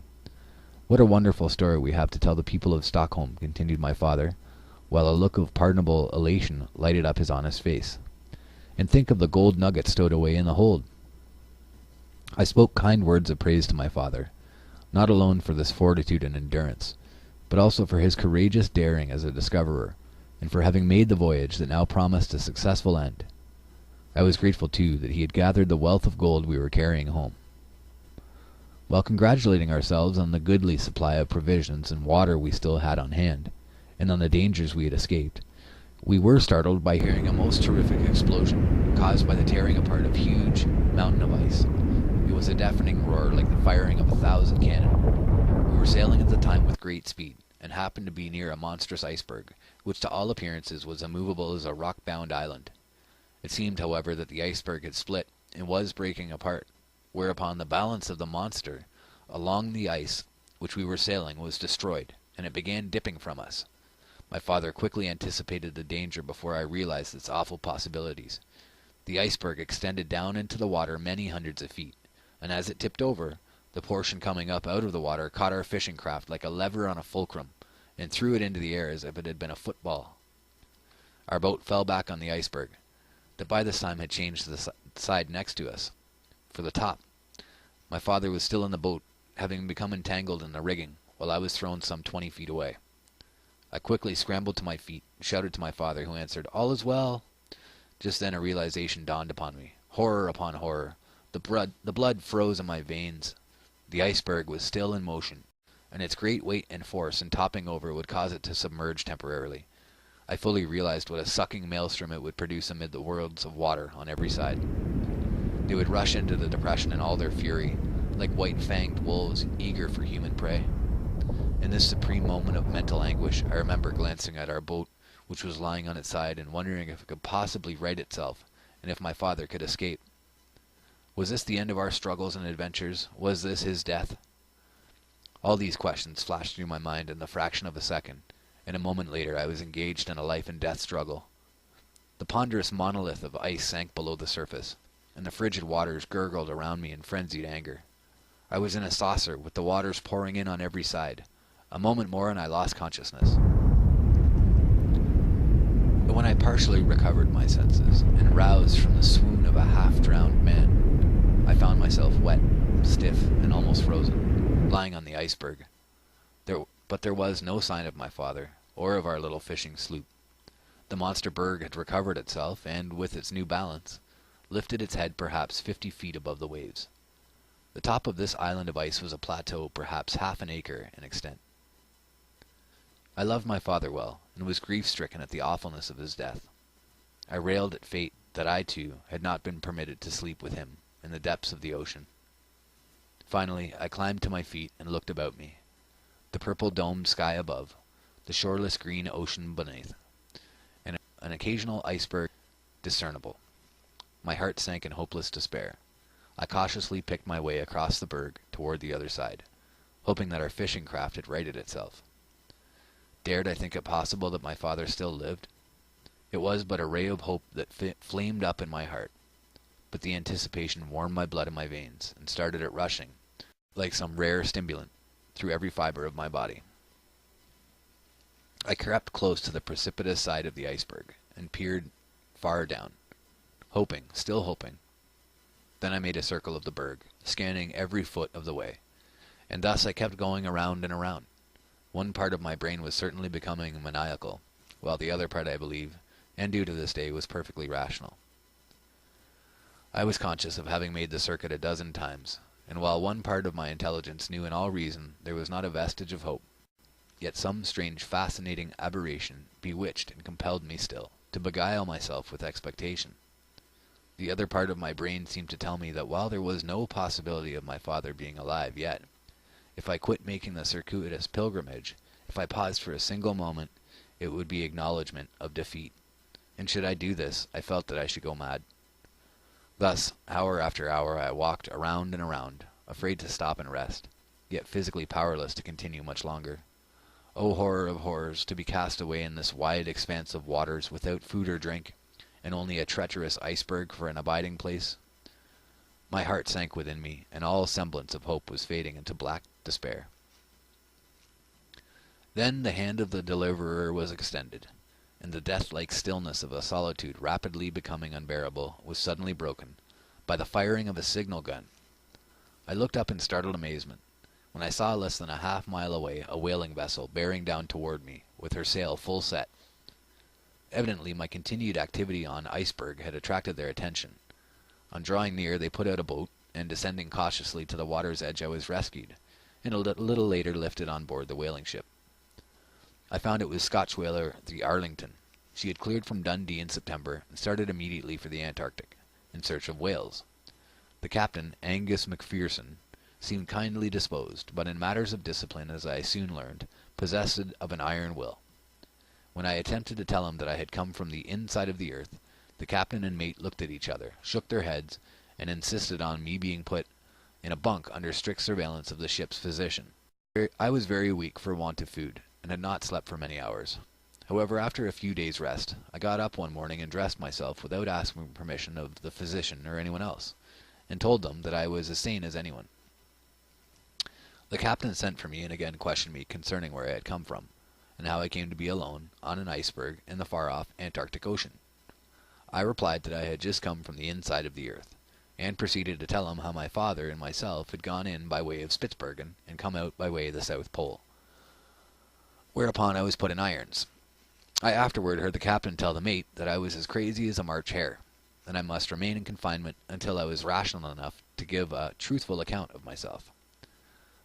S1: "What a wonderful story we have to tell the people of Stockholm," continued my father, while a look of pardonable elation lighted up his honest face. "And think of the gold nuggets stowed away in the hold." I spoke kind words of praise to my father, not alone for this fortitude and endurance, but also for his courageous daring as a discoverer, and for having made the voyage that now promised a successful end. I was grateful, too, that he had gathered the wealth of gold we were carrying home. While congratulating ourselves on the goodly supply of provisions and water we still had on hand, and on the dangers we had escaped, we were startled by hearing a most terrific explosion, caused by the tearing apart of a huge mountain of ice. It was a deafening roar like the firing of 1,000 cannon. We were sailing at the time with great speed, and happened to be near a monstrous iceberg, which to all appearances was immovable as a rock-bound island. It seemed, however, that the iceberg had split, and was breaking apart, whereupon the balance of the monster along the ice which we were sailing was destroyed, and it began dipping from us. My father quickly anticipated the danger before I realized its awful possibilities. The iceberg extended down into the water many hundreds of feet, and as it tipped over, the portion coming up out of the water caught our fishing craft like a lever on a fulcrum, and threw it into the air as if it had been a football. Our boat fell back on the iceberg, that by this time had changed to the side next to us, for the top. My father was still in the boat, having become entangled in the rigging, while I was thrown some 20 feet away. I quickly scrambled to my feet, and shouted to my father, who answered, "All is well." Just then a realization dawned upon me. Horror upon horror. The blood froze in my veins. The iceberg was still in motion, and its great weight and force in topping over would cause it to submerge temporarily. I fully realized what a sucking maelstrom it would produce amid the worlds of water on every side. They would rush into the depression in all their fury, like white-fanged wolves eager for human prey. In this supreme moment of mental anguish, I remember glancing at our boat, which was lying on its side, and wondering if it could possibly right itself, and if my father could escape. Was this the end of our struggles and adventures? Was this his death? All these questions flashed through my mind in the fraction of a second, and a moment later I was engaged in a life-and-death struggle. The ponderous monolith of ice sank below the surface, and the frigid waters gurgled around me in frenzied anger. I was in a saucer, with the waters pouring in on every side. A moment more and I lost consciousness. But when I partially recovered my senses, and roused from the swoon of a half-drowned man, I found myself wet, stiff, and almost frozen, lying on the iceberg. But there was no sign of my father, or of our little fishing sloop. The monster berg had recovered itself, and, with its new balance, lifted its head perhaps 50 feet above the waves. The top of this island of ice was a plateau perhaps half an acre in extent. I loved my father well, and was grief-stricken at the awfulness of his death. I railed at fate that I, too, had not been permitted to sleep with him in the depths of the ocean. Finally, I climbed to my feet and looked about me. The purple domed sky above, the shoreless green ocean beneath, and an occasional iceberg discernible. My heart sank in hopeless despair. I cautiously picked my way across the berg toward the other side, hoping that our fishing craft had righted itself. Dared I think it possible that my father still lived? It was but a ray of hope that flamed up in my heart, but the anticipation warmed my blood in my veins and started it rushing, like some rare stimulant, through every fiber of my body. I crept close to the precipitous side of the iceberg and peered far down, hoping, still hoping. Then I made a circle of the berg, scanning every foot of the way, and thus I kept going around and around. One part of my brain was certainly becoming maniacal, while the other part, I believe, and due to this day, was perfectly rational. I was conscious of having made the circuit a dozen times, and while one part of my intelligence knew in all reason there was not a vestige of hope, yet some strange fascinating aberration bewitched and compelled me still to beguile myself with expectation. The other part of my brain seemed to tell me that while there was no possibility of my father being alive yet, if I quit making the circuitous pilgrimage, if I paused for a single moment, it would be acknowledgment of defeat, and should I do this, I felt that I should go mad. Thus, hour after hour, I walked around and around, afraid to stop and rest, yet physically powerless to continue much longer. O horror of horrors, to be cast away in this wide expanse of waters without food or drink, and only a treacherous iceberg for an abiding place. My heart sank within me, and all semblance of hope was fading into black despair. Then the hand of the deliverer was extended, and the death-like stillness of a solitude rapidly becoming unbearable was suddenly broken by the firing of a signal gun. I looked up in startled amazement, when I saw less than a half-mile away a whaling vessel bearing down toward me, with her sail full set. Evidently my continued activity on iceberg had attracted their attention. On drawing near, they put out a boat, and descending cautiously to the water's edge I was rescued, and a little later lifted on board the whaling ship. I found it was Scotch whaler the Arlington. She had cleared from Dundee in September, and started immediately for the Antarctic, in search of whales. The captain, Angus Macpherson, seemed kindly disposed, but in matters of discipline, as I soon learned, possessed of an iron will. When I attempted to tell him that I had come from the inside of the earth, the captain and mate looked at each other, shook their heads, and insisted on me being put in a bunk under strict surveillance of the ship's physician. I was very weak for want of food, and had not slept for many hours. However, after a few days' rest, I got up one morning and dressed myself without asking permission of the physician or anyone else, and told them that I was as sane as anyone. The captain sent for me and again questioned me concerning where I had come from, and how I came to be alone on an iceberg in the far-off Antarctic Ocean. I replied that I had just come from the inside of the earth, and proceeded to tell him how my father and myself had gone in by way of Spitzbergen and come out by way of the South Pole. Whereupon I was put in irons. I afterward heard the captain tell the mate that I was as crazy as a March hare, and I must remain in confinement until I was rational enough to give a truthful account of myself.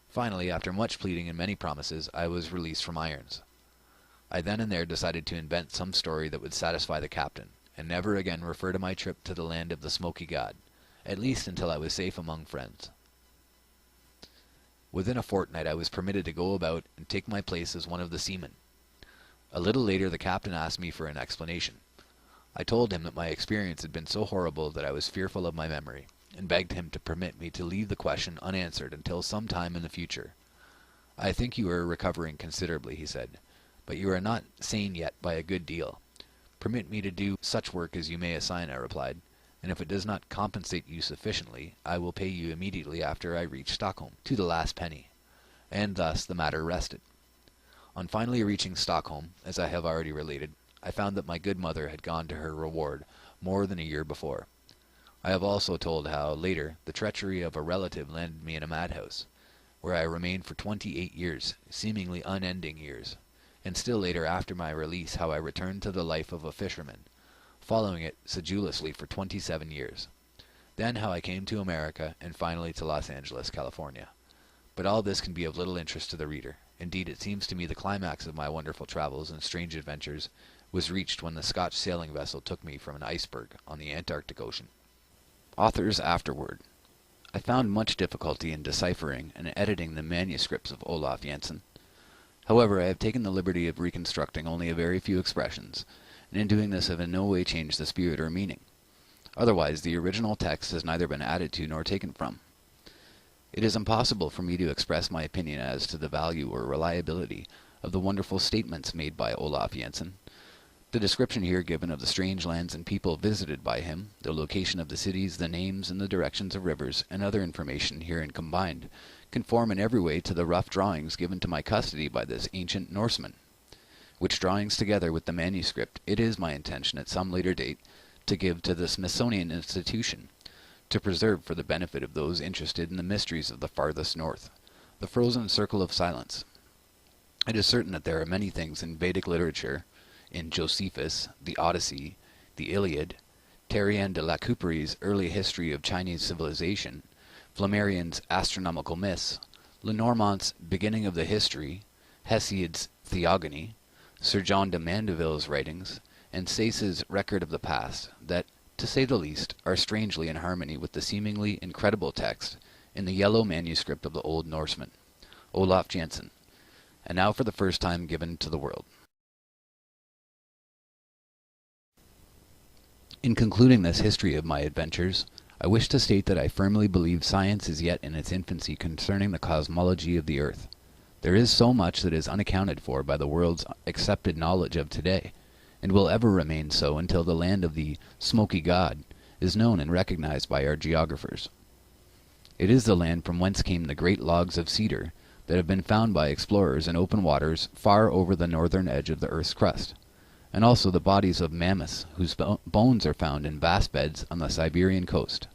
S1: Finally, after much pleading and many promises, I was released from irons. I then and there decided to invent some story that would satisfy the captain, and never again refer to my trip to the land of the Smoky God, at least until I was safe among friends. Within a fortnight I was permitted to go about and take my place as one of the seamen. A little later the captain asked me for an explanation. I told him that my experience had been so horrible that I was fearful of my memory, and begged him to permit me to leave the question unanswered until some time in the future. "I think you are recovering considerably," he said, "but you are not sane yet by a good deal. Permit me to do such work as you may assign," I replied, "and if it does not compensate you sufficiently, I will pay you immediately after I reach Stockholm, to the last penny." And thus the matter rested. On finally reaching Stockholm, as I have already related, I found that my good mother had gone to her reward more than a year before. I have also told how, later, the treachery of a relative landed me in a madhouse, where I remained for 28 years, seemingly unending years, and still later after my release how I returned to the life of a fisherman, following it sedulously for 27 years. Then how I came to America, and finally to Los Angeles, California. But all this can be of little interest to the reader. Indeed, it seems to me the climax of my wonderful travels and strange adventures was reached when the Scotch sailing vessel took me from an iceberg on the Antarctic Ocean. Author's afterword. I found much difficulty in deciphering and editing the manuscripts of Olaf Jensen. However, I have taken the liberty of reconstructing only a very few expressions, and in doing this have in no way changed the spirit or meaning. Otherwise, the original text has neither been added to nor taken from. It is impossible for me to express my opinion as to the value or reliability of the wonderful statements made by Olaf Jensen. The description here given of the strange lands and people visited by him, the location of the cities, the names and the directions of rivers, and other information herein combined, conform in every way to the rough drawings given to my custody by this ancient Norseman, which drawings together with the manuscript it is my intention at some later date to give to the Smithsonian Institution, to preserve for the benefit of those interested in the mysteries of the farthest north, the frozen circle of silence. It is certain that there are many things in Vedic literature, in Josephus, the Odyssey, the Iliad, Terrien de la Coupery's Early History of Chinese Civilization, Flammarion's Astronomical Myths, Lenormant's Beginning of the History, Hesiod's Theogony, Sir John de Mandeville's writings, and Sayce's Record of the Past, that, to say the least, are strangely in harmony with the seemingly incredible text in the yellow manuscript of the Old Norseman, Olaf Jensen, and now for the first time given to the world. In concluding this history of my adventures, I wish to state that I firmly believe science is yet in its infancy concerning the cosmology of the earth. There is so much that is unaccounted for by the world's accepted knowledge of today, and will ever remain so until the land of the SMOKY god is known and recognized by our geographers. It is the land from whence came the great logs of cedar that have been found by explorers in open waters far over the northern edge of the earth's crust, and also the bodies of mammoths whose bones are found in vast beds on the Siberian coast.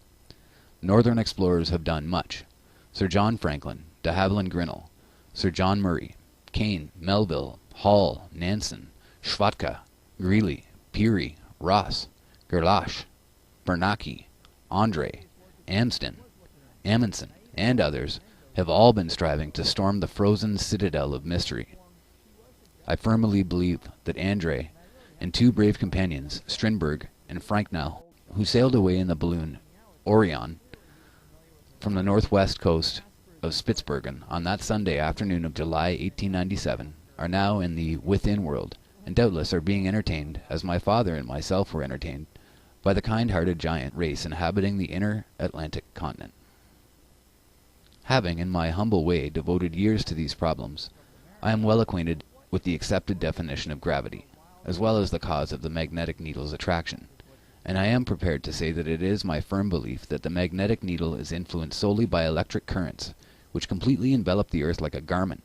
S1: Northern explorers have done much. Sir John Franklin, de Havilland Grinnell, Sir John Murray, Kane, Melville, Hall, Nansen, Schwatka, Greeley, Peary, Ross, Gerlache, Bernacchi, Andre, Amsden, Amundsen, and others have all been striving to storm the frozen citadel of mystery. I firmly believe that Andre and two brave companions, Strindberg and Franknell, who sailed away in the balloon Orion from the northwest coast of Spitzbergen on that Sunday afternoon of July 1897, are now in the within world, and doubtless are being entertained, as my father and myself were entertained, by the kind-hearted giant race inhabiting the inner Atlantic continent. Having, in my humble way, devoted years to these problems, I am well acquainted with the accepted definition of gravity, as well as the cause of the magnetic needle's attraction, and I am prepared to say that it is my firm belief that the magnetic needle is influenced solely by electric currents, which completely envelop the earth like a garment,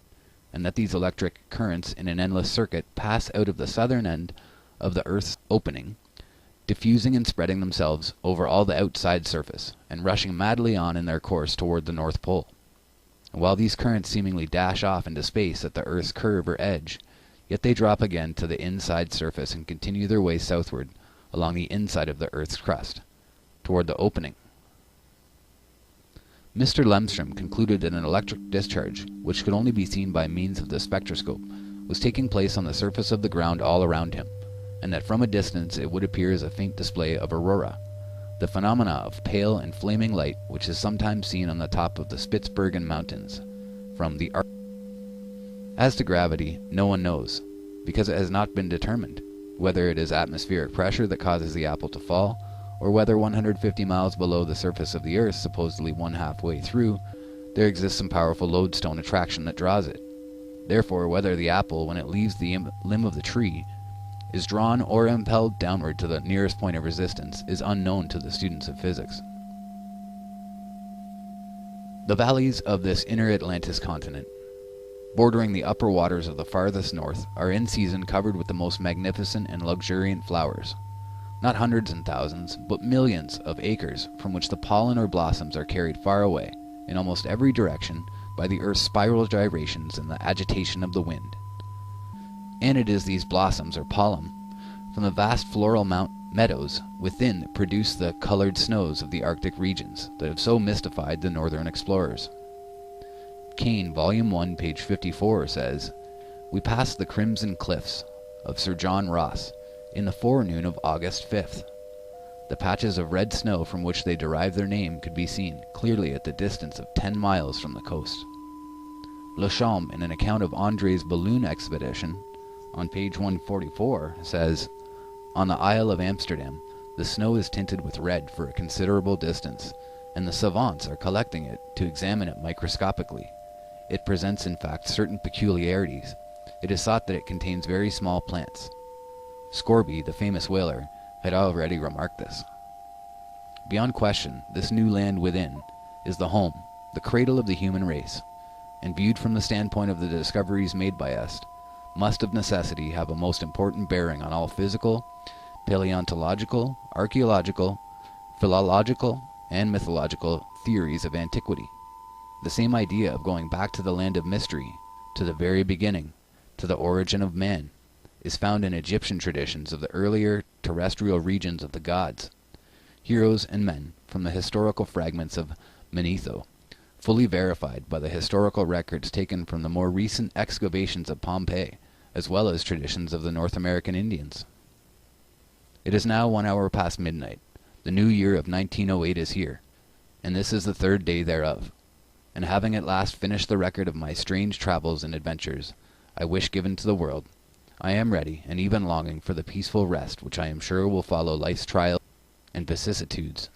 S1: and that these electric currents in an endless circuit pass out of the southern end of the earth's opening, diffusing and spreading themselves over all the outside surface, and rushing madly on in their course toward the North Pole. And while these currents seemingly dash off into space at the earth's curve or edge, yet they drop again to the inside surface and continue their way southward along the inside of the earth's crust, toward the opening. Mr. Lemstrom concluded that an electric discharge, which could only be seen by means of the spectroscope, was taking place on the surface of the ground all around him, and that from a distance it would appear as a faint display of aurora, the phenomena of pale and flaming light which is sometimes seen on the top of the Spitzbergen mountains, from the Arctic. As to gravity, no one knows, because it has not been determined, whether it is atmospheric pressure that causes the apple to fall, or whether 150 miles below the surface of the earth, supposedly one halfway through, there exists some powerful lodestone attraction that draws it. Therefore, whether the apple, when it leaves the limb of the tree, is drawn or impelled downward to the nearest point of resistance is unknown to the students of physics. The valleys of this inner Atlantis continent, bordering the upper waters of the farthest north, are in season covered with the most magnificent and luxuriant flowers. Not hundreds and thousands, but millions of acres from which the pollen or blossoms are carried far away, in almost every direction, by the earth's spiral gyrations and the agitation of the wind. And it is these blossoms or pollen from the vast floral meadows within that produce the colored snows of the Arctic regions that have so mystified the northern explorers. Kane, Volume 1, page 54, says, "We passed the crimson cliffs of Sir John Ross in the forenoon of August 5th. The patches of red snow from which they derive their name could be seen clearly at the distance of 10 miles from the coast. Le Champ, in an account of André's balloon expedition, on page 144, says, "On the Isle of Amsterdam, the snow is tinted with red for a considerable distance, and the savants are collecting it to examine it microscopically. It presents in fact certain peculiarities. It is thought that it contains very small plants." Scorby, the famous whaler, had already remarked this. Beyond question, this new land within is the home, the cradle of the human race, and viewed from the standpoint of the discoveries made by us, must of necessity have a most important bearing on all physical, paleontological, archaeological, philological, and mythological theories of antiquity. The same idea of going back to the land of mystery, to the very beginning, to the origin of man, is found in Egyptian traditions of the earlier terrestrial regions of the gods, heroes and men from the historical fragments of Manetho, fully verified by the historical records taken from the more recent excavations of Pompeii, as well as traditions of the North American Indians. It is now 1 hour past midnight. The new year of 1908 is here, and this is the 3rd day thereof. And having at last finished the record of my strange travels and adventures I wish given to the world, I am ready, and even longing, for the peaceful rest which I am sure will follow life's trials and vicissitudes.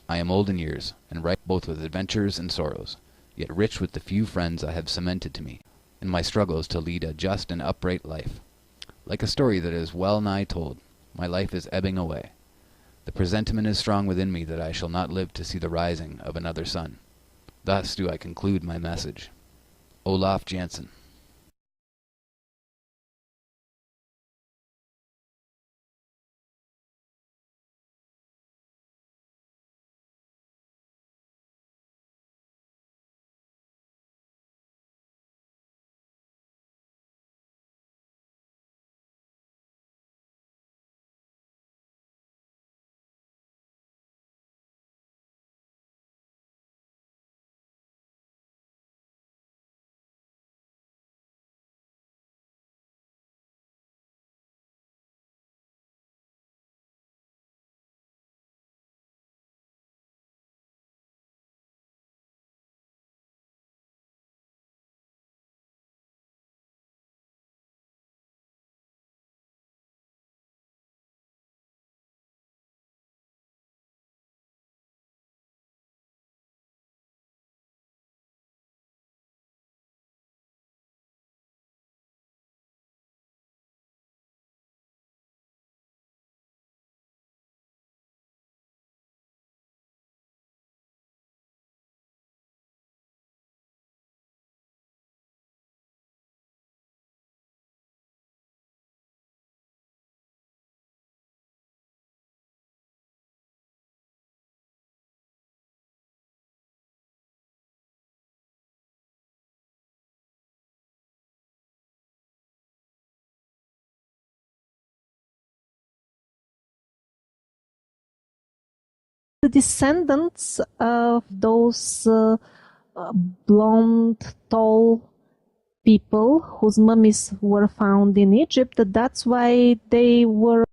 S1: I am old in years, and ripe both with adventures and sorrows, yet rich with the few friends I have cemented to me, in my struggles to lead a just and upright life. Like a story that is well nigh told, my life is ebbing away. The presentiment is strong within me that I shall not live to see the rising of another sun. Thus do I conclude my message. Olaf Jansen.
S2: The descendants of those blonde, tall people whose mummies were found in Egypt. That's why they were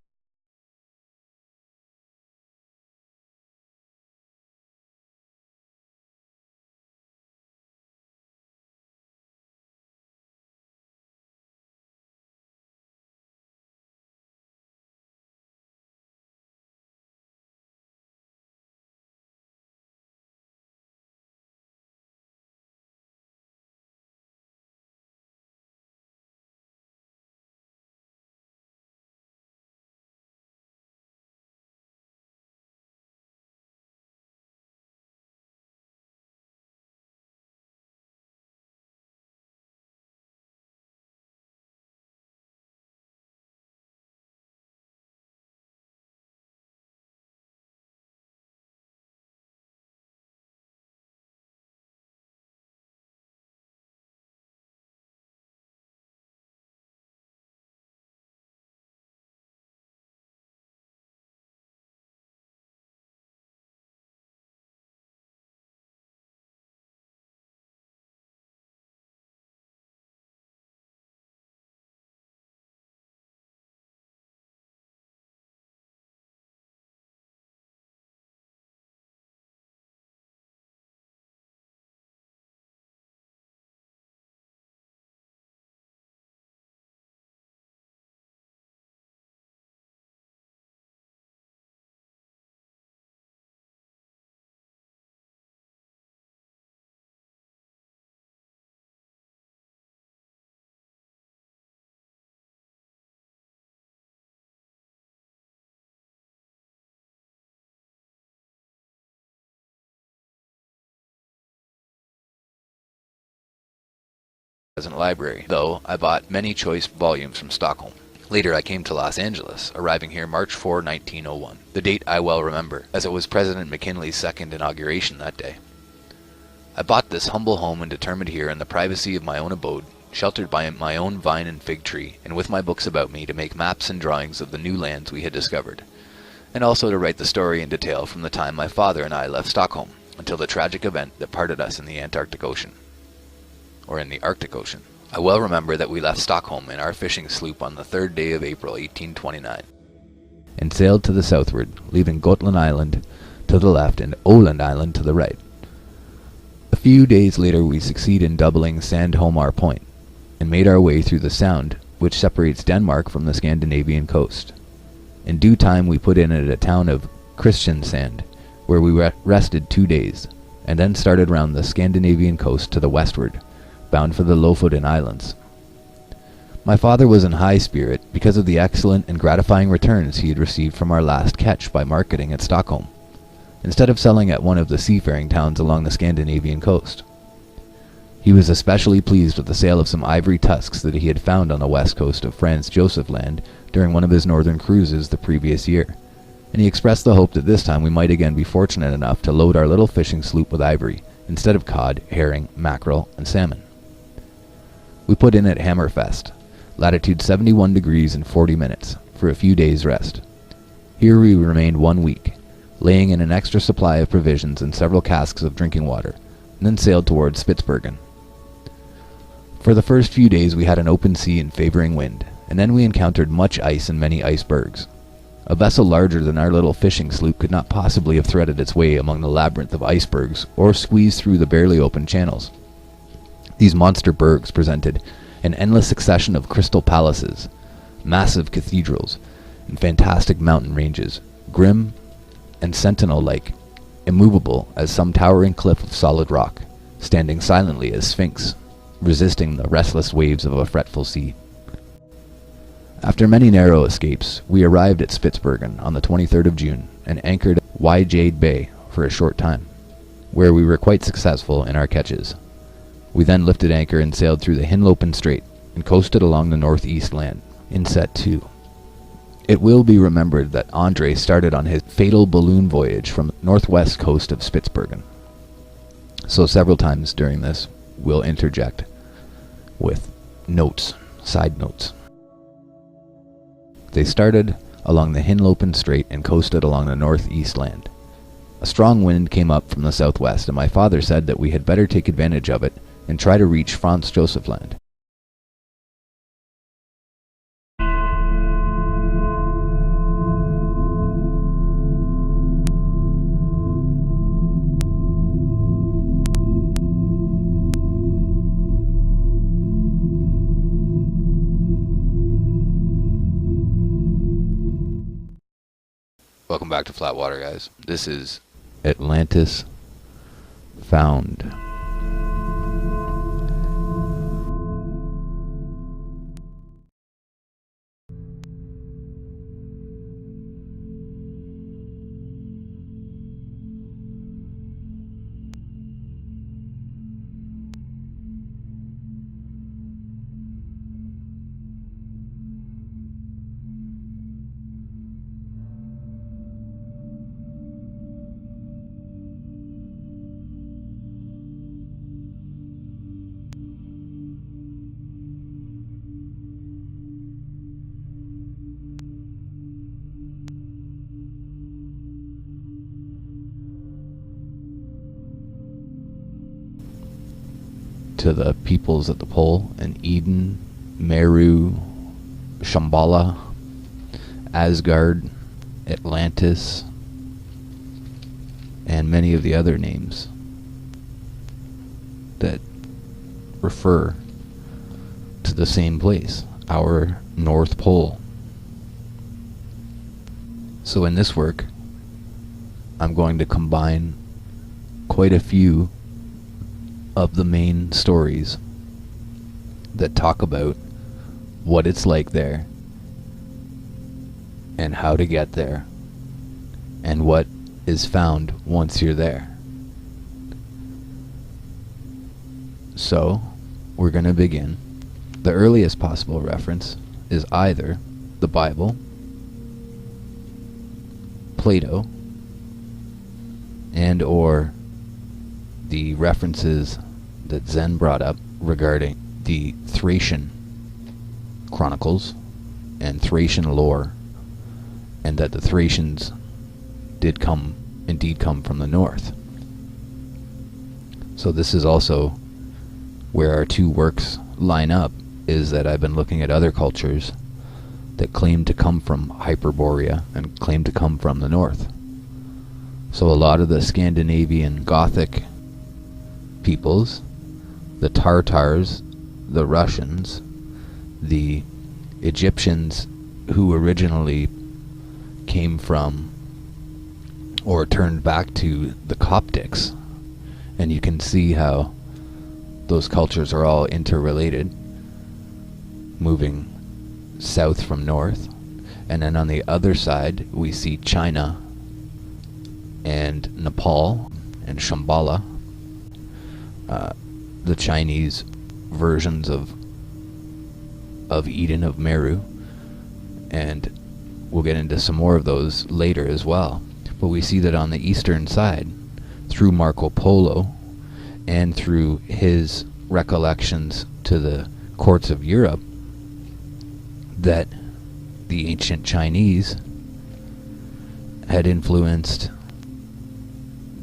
S1: present library, though I bought many choice volumes from Stockholm. Later I came to Los Angeles, arriving here March 4, 1901. The date I well remember, as it was President McKinley's second inauguration that day. I bought this humble home and determined here in the privacy of my own abode, sheltered by my own vine and fig tree, and with my books about me, to make maps and drawings of the new lands we had discovered, and also to write the story in detail from the time my father and I left Stockholm until the tragic event that parted us in the Antarctic Ocean, or in the Arctic Ocean. I well remember that we left Stockholm in our fishing sloop on the 3rd day of April 1829, and sailed to the southward, leaving Gotland Island to the left and Åland Island to the right. A few days later we succeed in doubling Sandholmar Point, and made our way through the sound which separates Denmark from the Scandinavian coast. In due time we put in at a town of Kristiansand, where we rested 2 days, and then started round the Scandinavian coast to the westward, bound for the Lofoten Islands. My father was in high spirit because of the excellent and gratifying returns he had received from our last catch by marketing at Stockholm, instead of selling at one of the seafaring towns along the Scandinavian coast. He was especially pleased with the sale of some ivory tusks that he had found on the west coast of Franz Josef Land during one of his northern cruises the previous year, and he expressed the hope that this time we might again be fortunate enough to load our little fishing sloop with ivory, instead of cod, herring, mackerel, and salmon. We put in at Hammerfest, latitude 71 degrees and 40 minutes, for a few days' rest. Here we remained 1 week, laying in an extra supply of provisions and several casks of drinking water, and then sailed towards Spitzbergen. For the first few days we had an open sea and favoring wind, and then we encountered much ice and many icebergs. A vessel larger than our little fishing sloop could not possibly have threaded its way among the labyrinth of icebergs, or squeezed through the barely open channels. These monster bergs presented an endless succession of crystal palaces, massive cathedrals, and fantastic mountain ranges, grim and sentinel-like, immovable as some towering cliff of solid rock, standing silently as sphinx, resisting the restless waves of a fretful sea. After many narrow escapes, we arrived at Spitzbergen on the 23rd of June, and anchored at Wyjade Bay for a short time, where we were quite successful in our catches. We then lifted anchor and sailed through the Hinlopen Strait, and coasted along the northeast land, in set 2. It will be remembered that Andre started on his fatal balloon voyage from the northwest coast of Spitzbergen, so several times during this we'll interject with notes, side notes. They started along the Hinlopen Strait and coasted along the northeast land. A strong wind came up from the southwest, and my father said that we had better take advantage of it and try to reach Franz Josef Land. Welcome back to Flatwater, guys. This is Atlantis Found. To the peoples at the pole in Eden, Meru, Shambhala, Asgard, Atlantis, and many of the other names that refer to the same place, our North Pole. So in this work, I'm going to combine quite a few of the main stories that talk about what it's like there, and how to get there, and what is found once you're there. So, we're going to begin. The earliest possible reference is either the Bible, Plato, and or the references that Zen brought up regarding the Thracian chronicles and Thracian lore, and that the Thracians did indeed come from the north. So this is also where our two works line up, is that I've been looking at other cultures that claim to come from Hyperborea and claim to come from the north. So a lot of the Scandinavian Gothic peoples, the Tartars, the Russians, the Egyptians who originally came from or turned back to the Coptics, and you can see how those cultures are all interrelated, moving south from north. And then on the other side we see China and Nepal and Shambhala, the Chinese versions of Eden, of Meru, and we'll get into some more of those later as well. But we see that on the eastern side, through Marco Polo and through his recollections to the courts of Europe, that the ancient Chinese had influenced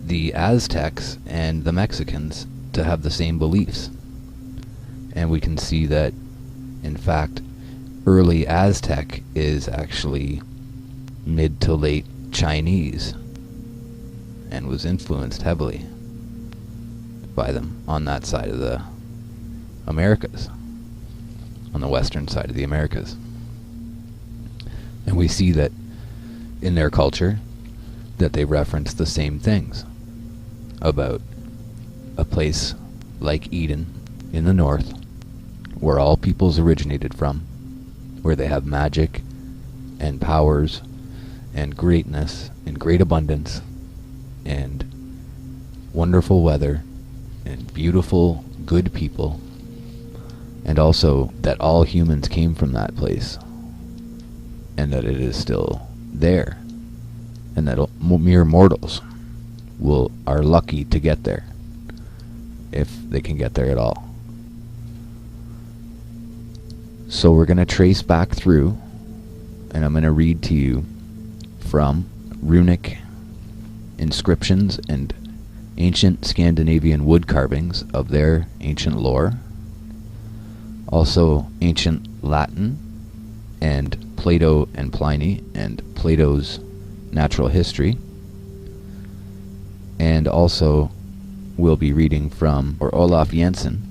S1: the Aztecs and the Mexicans to have the same beliefs. And we can see that, in fact, early Aztec is actually mid to late Chinese and was influenced heavily by them on that side of the Americas, on the western side of the Americas. And we see that in their culture that they reference the same things about a place like Eden in the north, where all peoples originated from, where they have magic and powers and greatness and great abundance and wonderful weather and beautiful, good people, and also that all humans came from that place, and that it is still there, and that mere mortals are lucky to get there, if they can get there at all. So we're going to trace back through, and I'm going to read to you from runic inscriptions and ancient Scandinavian wood carvings of their ancient lore, also ancient Latin and Plato and Pliny and Plato's natural history, and also we'll be reading from, or Olaf Jensen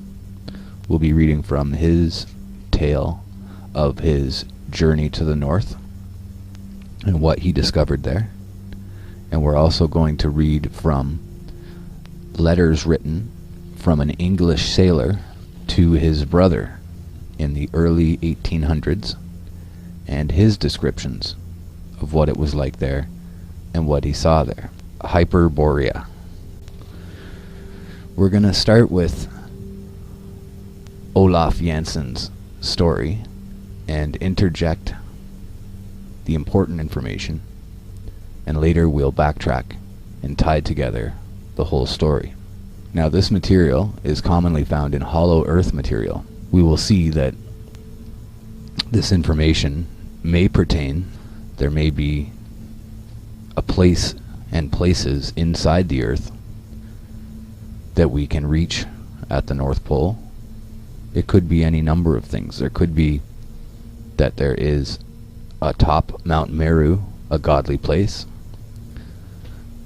S1: will be reading from his tale of his journey to the north and what he discovered there. And we're also going to read from letters written from an English sailor to his brother in the early 1800s, and his descriptions of what it was like there and what he saw there. Hyperborea. We're going to start with Olaf Jensen's story and interject the important information, and later we'll backtrack and tie together the whole story. Now, this material is commonly found in hollow earth material. We will see that this information may pertain, there may be a place and places inside the earth that we can reach at the North Pole. It could be any number of things. There could be that there is atop Mount Meru a godly place.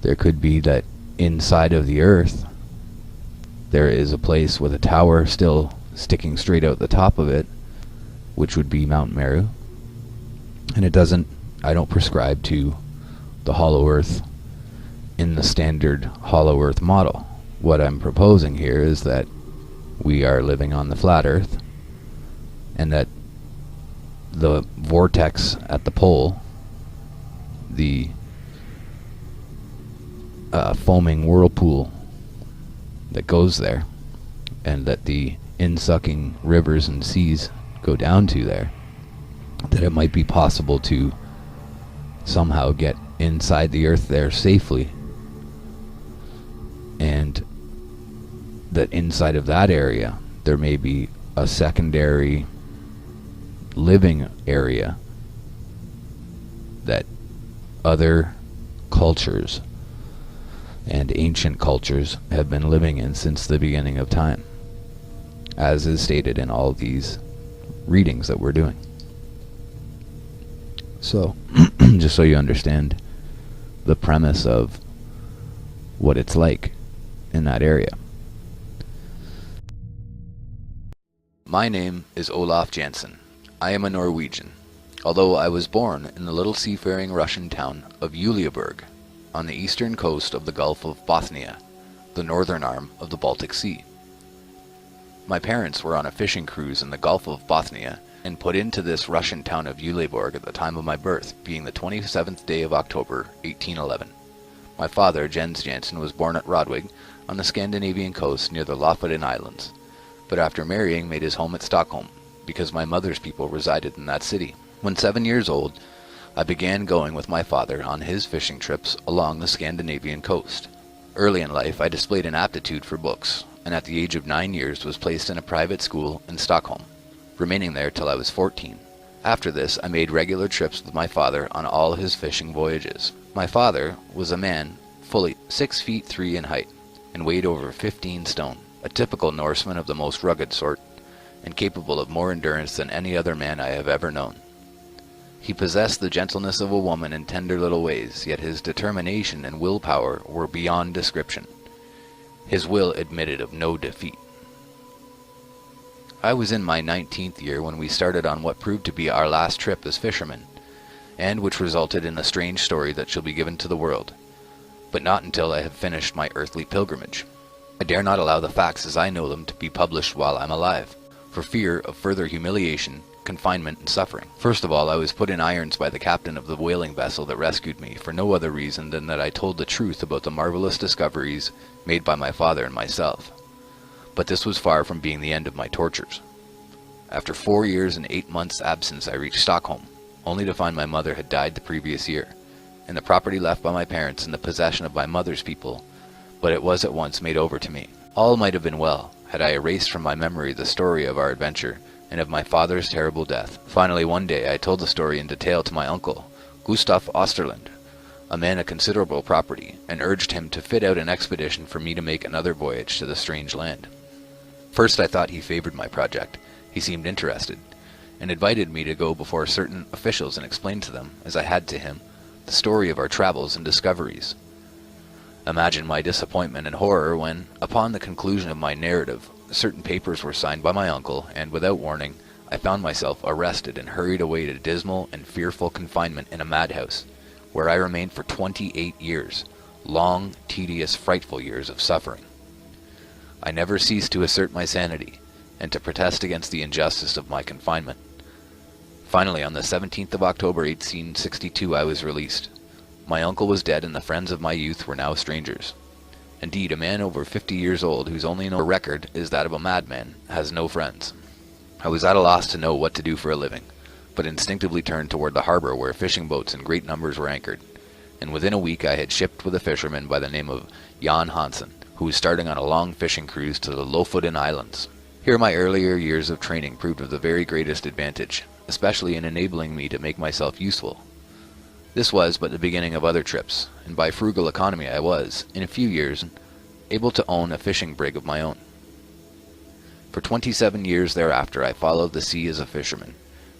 S1: There could be that inside of the earth there is a place with a tower still sticking straight out the top of it, which would be Mount Meru. And I don't prescribe to the hollow earth in the standard hollow earth model. What I'm proposing here is that we are living on the flat earth, and that the vortex at the pole, the foaming whirlpool that goes there, and that the in-sucking rivers and seas go down to there, that it might be possible to somehow get inside the earth there safely, and that inside of that area there may be a secondary living area that other cultures and ancient cultures have been living in since the beginning of time, as is stated in all these readings that we're doing. So, just so you understand the premise of what it's like in that area. My name is Olaf Jansen. I am a Norwegian, although I was born in the little seafaring Russian town of Uleaborg on the eastern coast of the Gulf of Bothnia, the northern arm of the Baltic Sea. My parents were on a fishing cruise in the Gulf of Bothnia and put into this Russian town of Uleaborg at the time of my birth, being the 27th day of October, 1811. My father, Jens Jansen, was born at Rodwig on the Scandinavian coast near the Lofoten Islands, but after marrying made his home at Stockholm, because my mother's people resided in that city. When 7 years old, I began going with my father on his fishing trips along the Scandinavian coast. Early in life, I displayed an aptitude for books, and at the age of 9 years was placed in a private school in Stockholm, remaining there till I was 14. After this, I made regular trips with my father on all his fishing voyages. My father was a man fully 6 feet 3 in height, and weighed over 15 stone, a typical Norseman of the most rugged sort, and capable of more endurance than any other man I have ever known. He possessed the gentleness of a woman in tender little ways, yet his determination and willpower were beyond description. His will admitted of no defeat. I was in my 19th year when we started on what proved to be our last trip as fishermen, and which resulted in a strange story that shall be given to the world, but not until I have finished my earthly pilgrimage. I dare not allow the facts as I know them to be published while I'm alive, for fear of further humiliation, confinement, and suffering. First of all, I was put in irons by the captain of the whaling vessel that rescued me, for no other reason than that I told the truth about the marvelous discoveries made by my father and myself. But this was far from being the end of my tortures. After 4 years and 8 months' absence, I reached Stockholm, only to find my mother had died the previous year, and the property left by my parents in the possession of my mother's people, but it was at once made over to me. All might have been well, had I erased from my memory the story of our adventure, and of my father's terrible death. Finally, one day, I told the story in detail to my uncle, Gustav Osterland, a man of considerable property, and urged him to fit out an expedition for me to make another voyage to the strange land. First I thought he favored my project. He seemed interested, and invited me to go before certain officials and explain to them, as I had to him, the story of our travels and discoveries. Imagine my disappointment and horror when, upon the conclusion of my narrative, certain papers were signed by my uncle, and without warning, I found myself arrested and hurried away to dismal and fearful confinement in a madhouse, where I remained for 28 years, long, tedious, frightful years of suffering. I never ceased to assert my sanity, and to protest against the injustice of my confinement. Finally, on the 17th of October 1862, I was released. My uncle was dead, and the friends of my youth were now strangers. Indeed, a man over 50 years old, whose only known record is that of a madman, has no friends. I was at a loss to know what to do for a living, but instinctively turned toward the harbor where fishing boats in great numbers were anchored, and within a week I had shipped with a fisherman by the name of Jan Hansen, who was starting on a long fishing cruise to the Lofoten Islands. Here my earlier years of training proved of the very greatest advantage, especially in enabling me to make myself useful. This was but the beginning of other trips, and by frugal economy I was, in a few years, able to own a fishing brig of my own. For 27 years thereafter I followed the sea as a fisherman,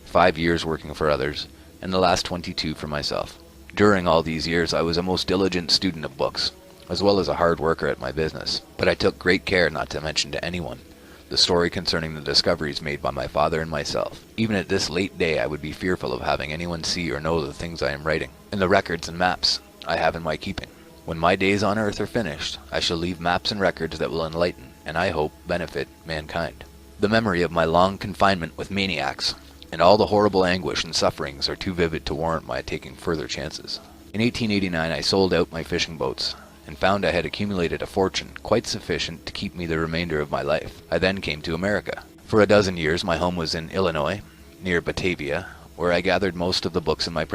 S1: 5 years working for others, and the last 22 for myself. During all these years I was a most diligent student of books, as well as a hard worker at my business, but I took great care not to mention to anyone the story concerning the discoveries made by my father and myself. Even at this late day I would be fearful of having anyone see or know the things I am writing, and the records and maps I have in my keeping. When my days on earth are finished, I shall leave maps and records that will enlighten, and I hope benefit, mankind. The memory of my long confinement with maniacs, and all the horrible anguish and sufferings are too vivid to warrant my taking further chances. In 1889 I sold out my fishing boats, and found I had accumulated a fortune quite sufficient to keep me the remainder of my life. I then came to America. For a dozen years my home was in Illinois, near Batavia, where I gathered most of the books in my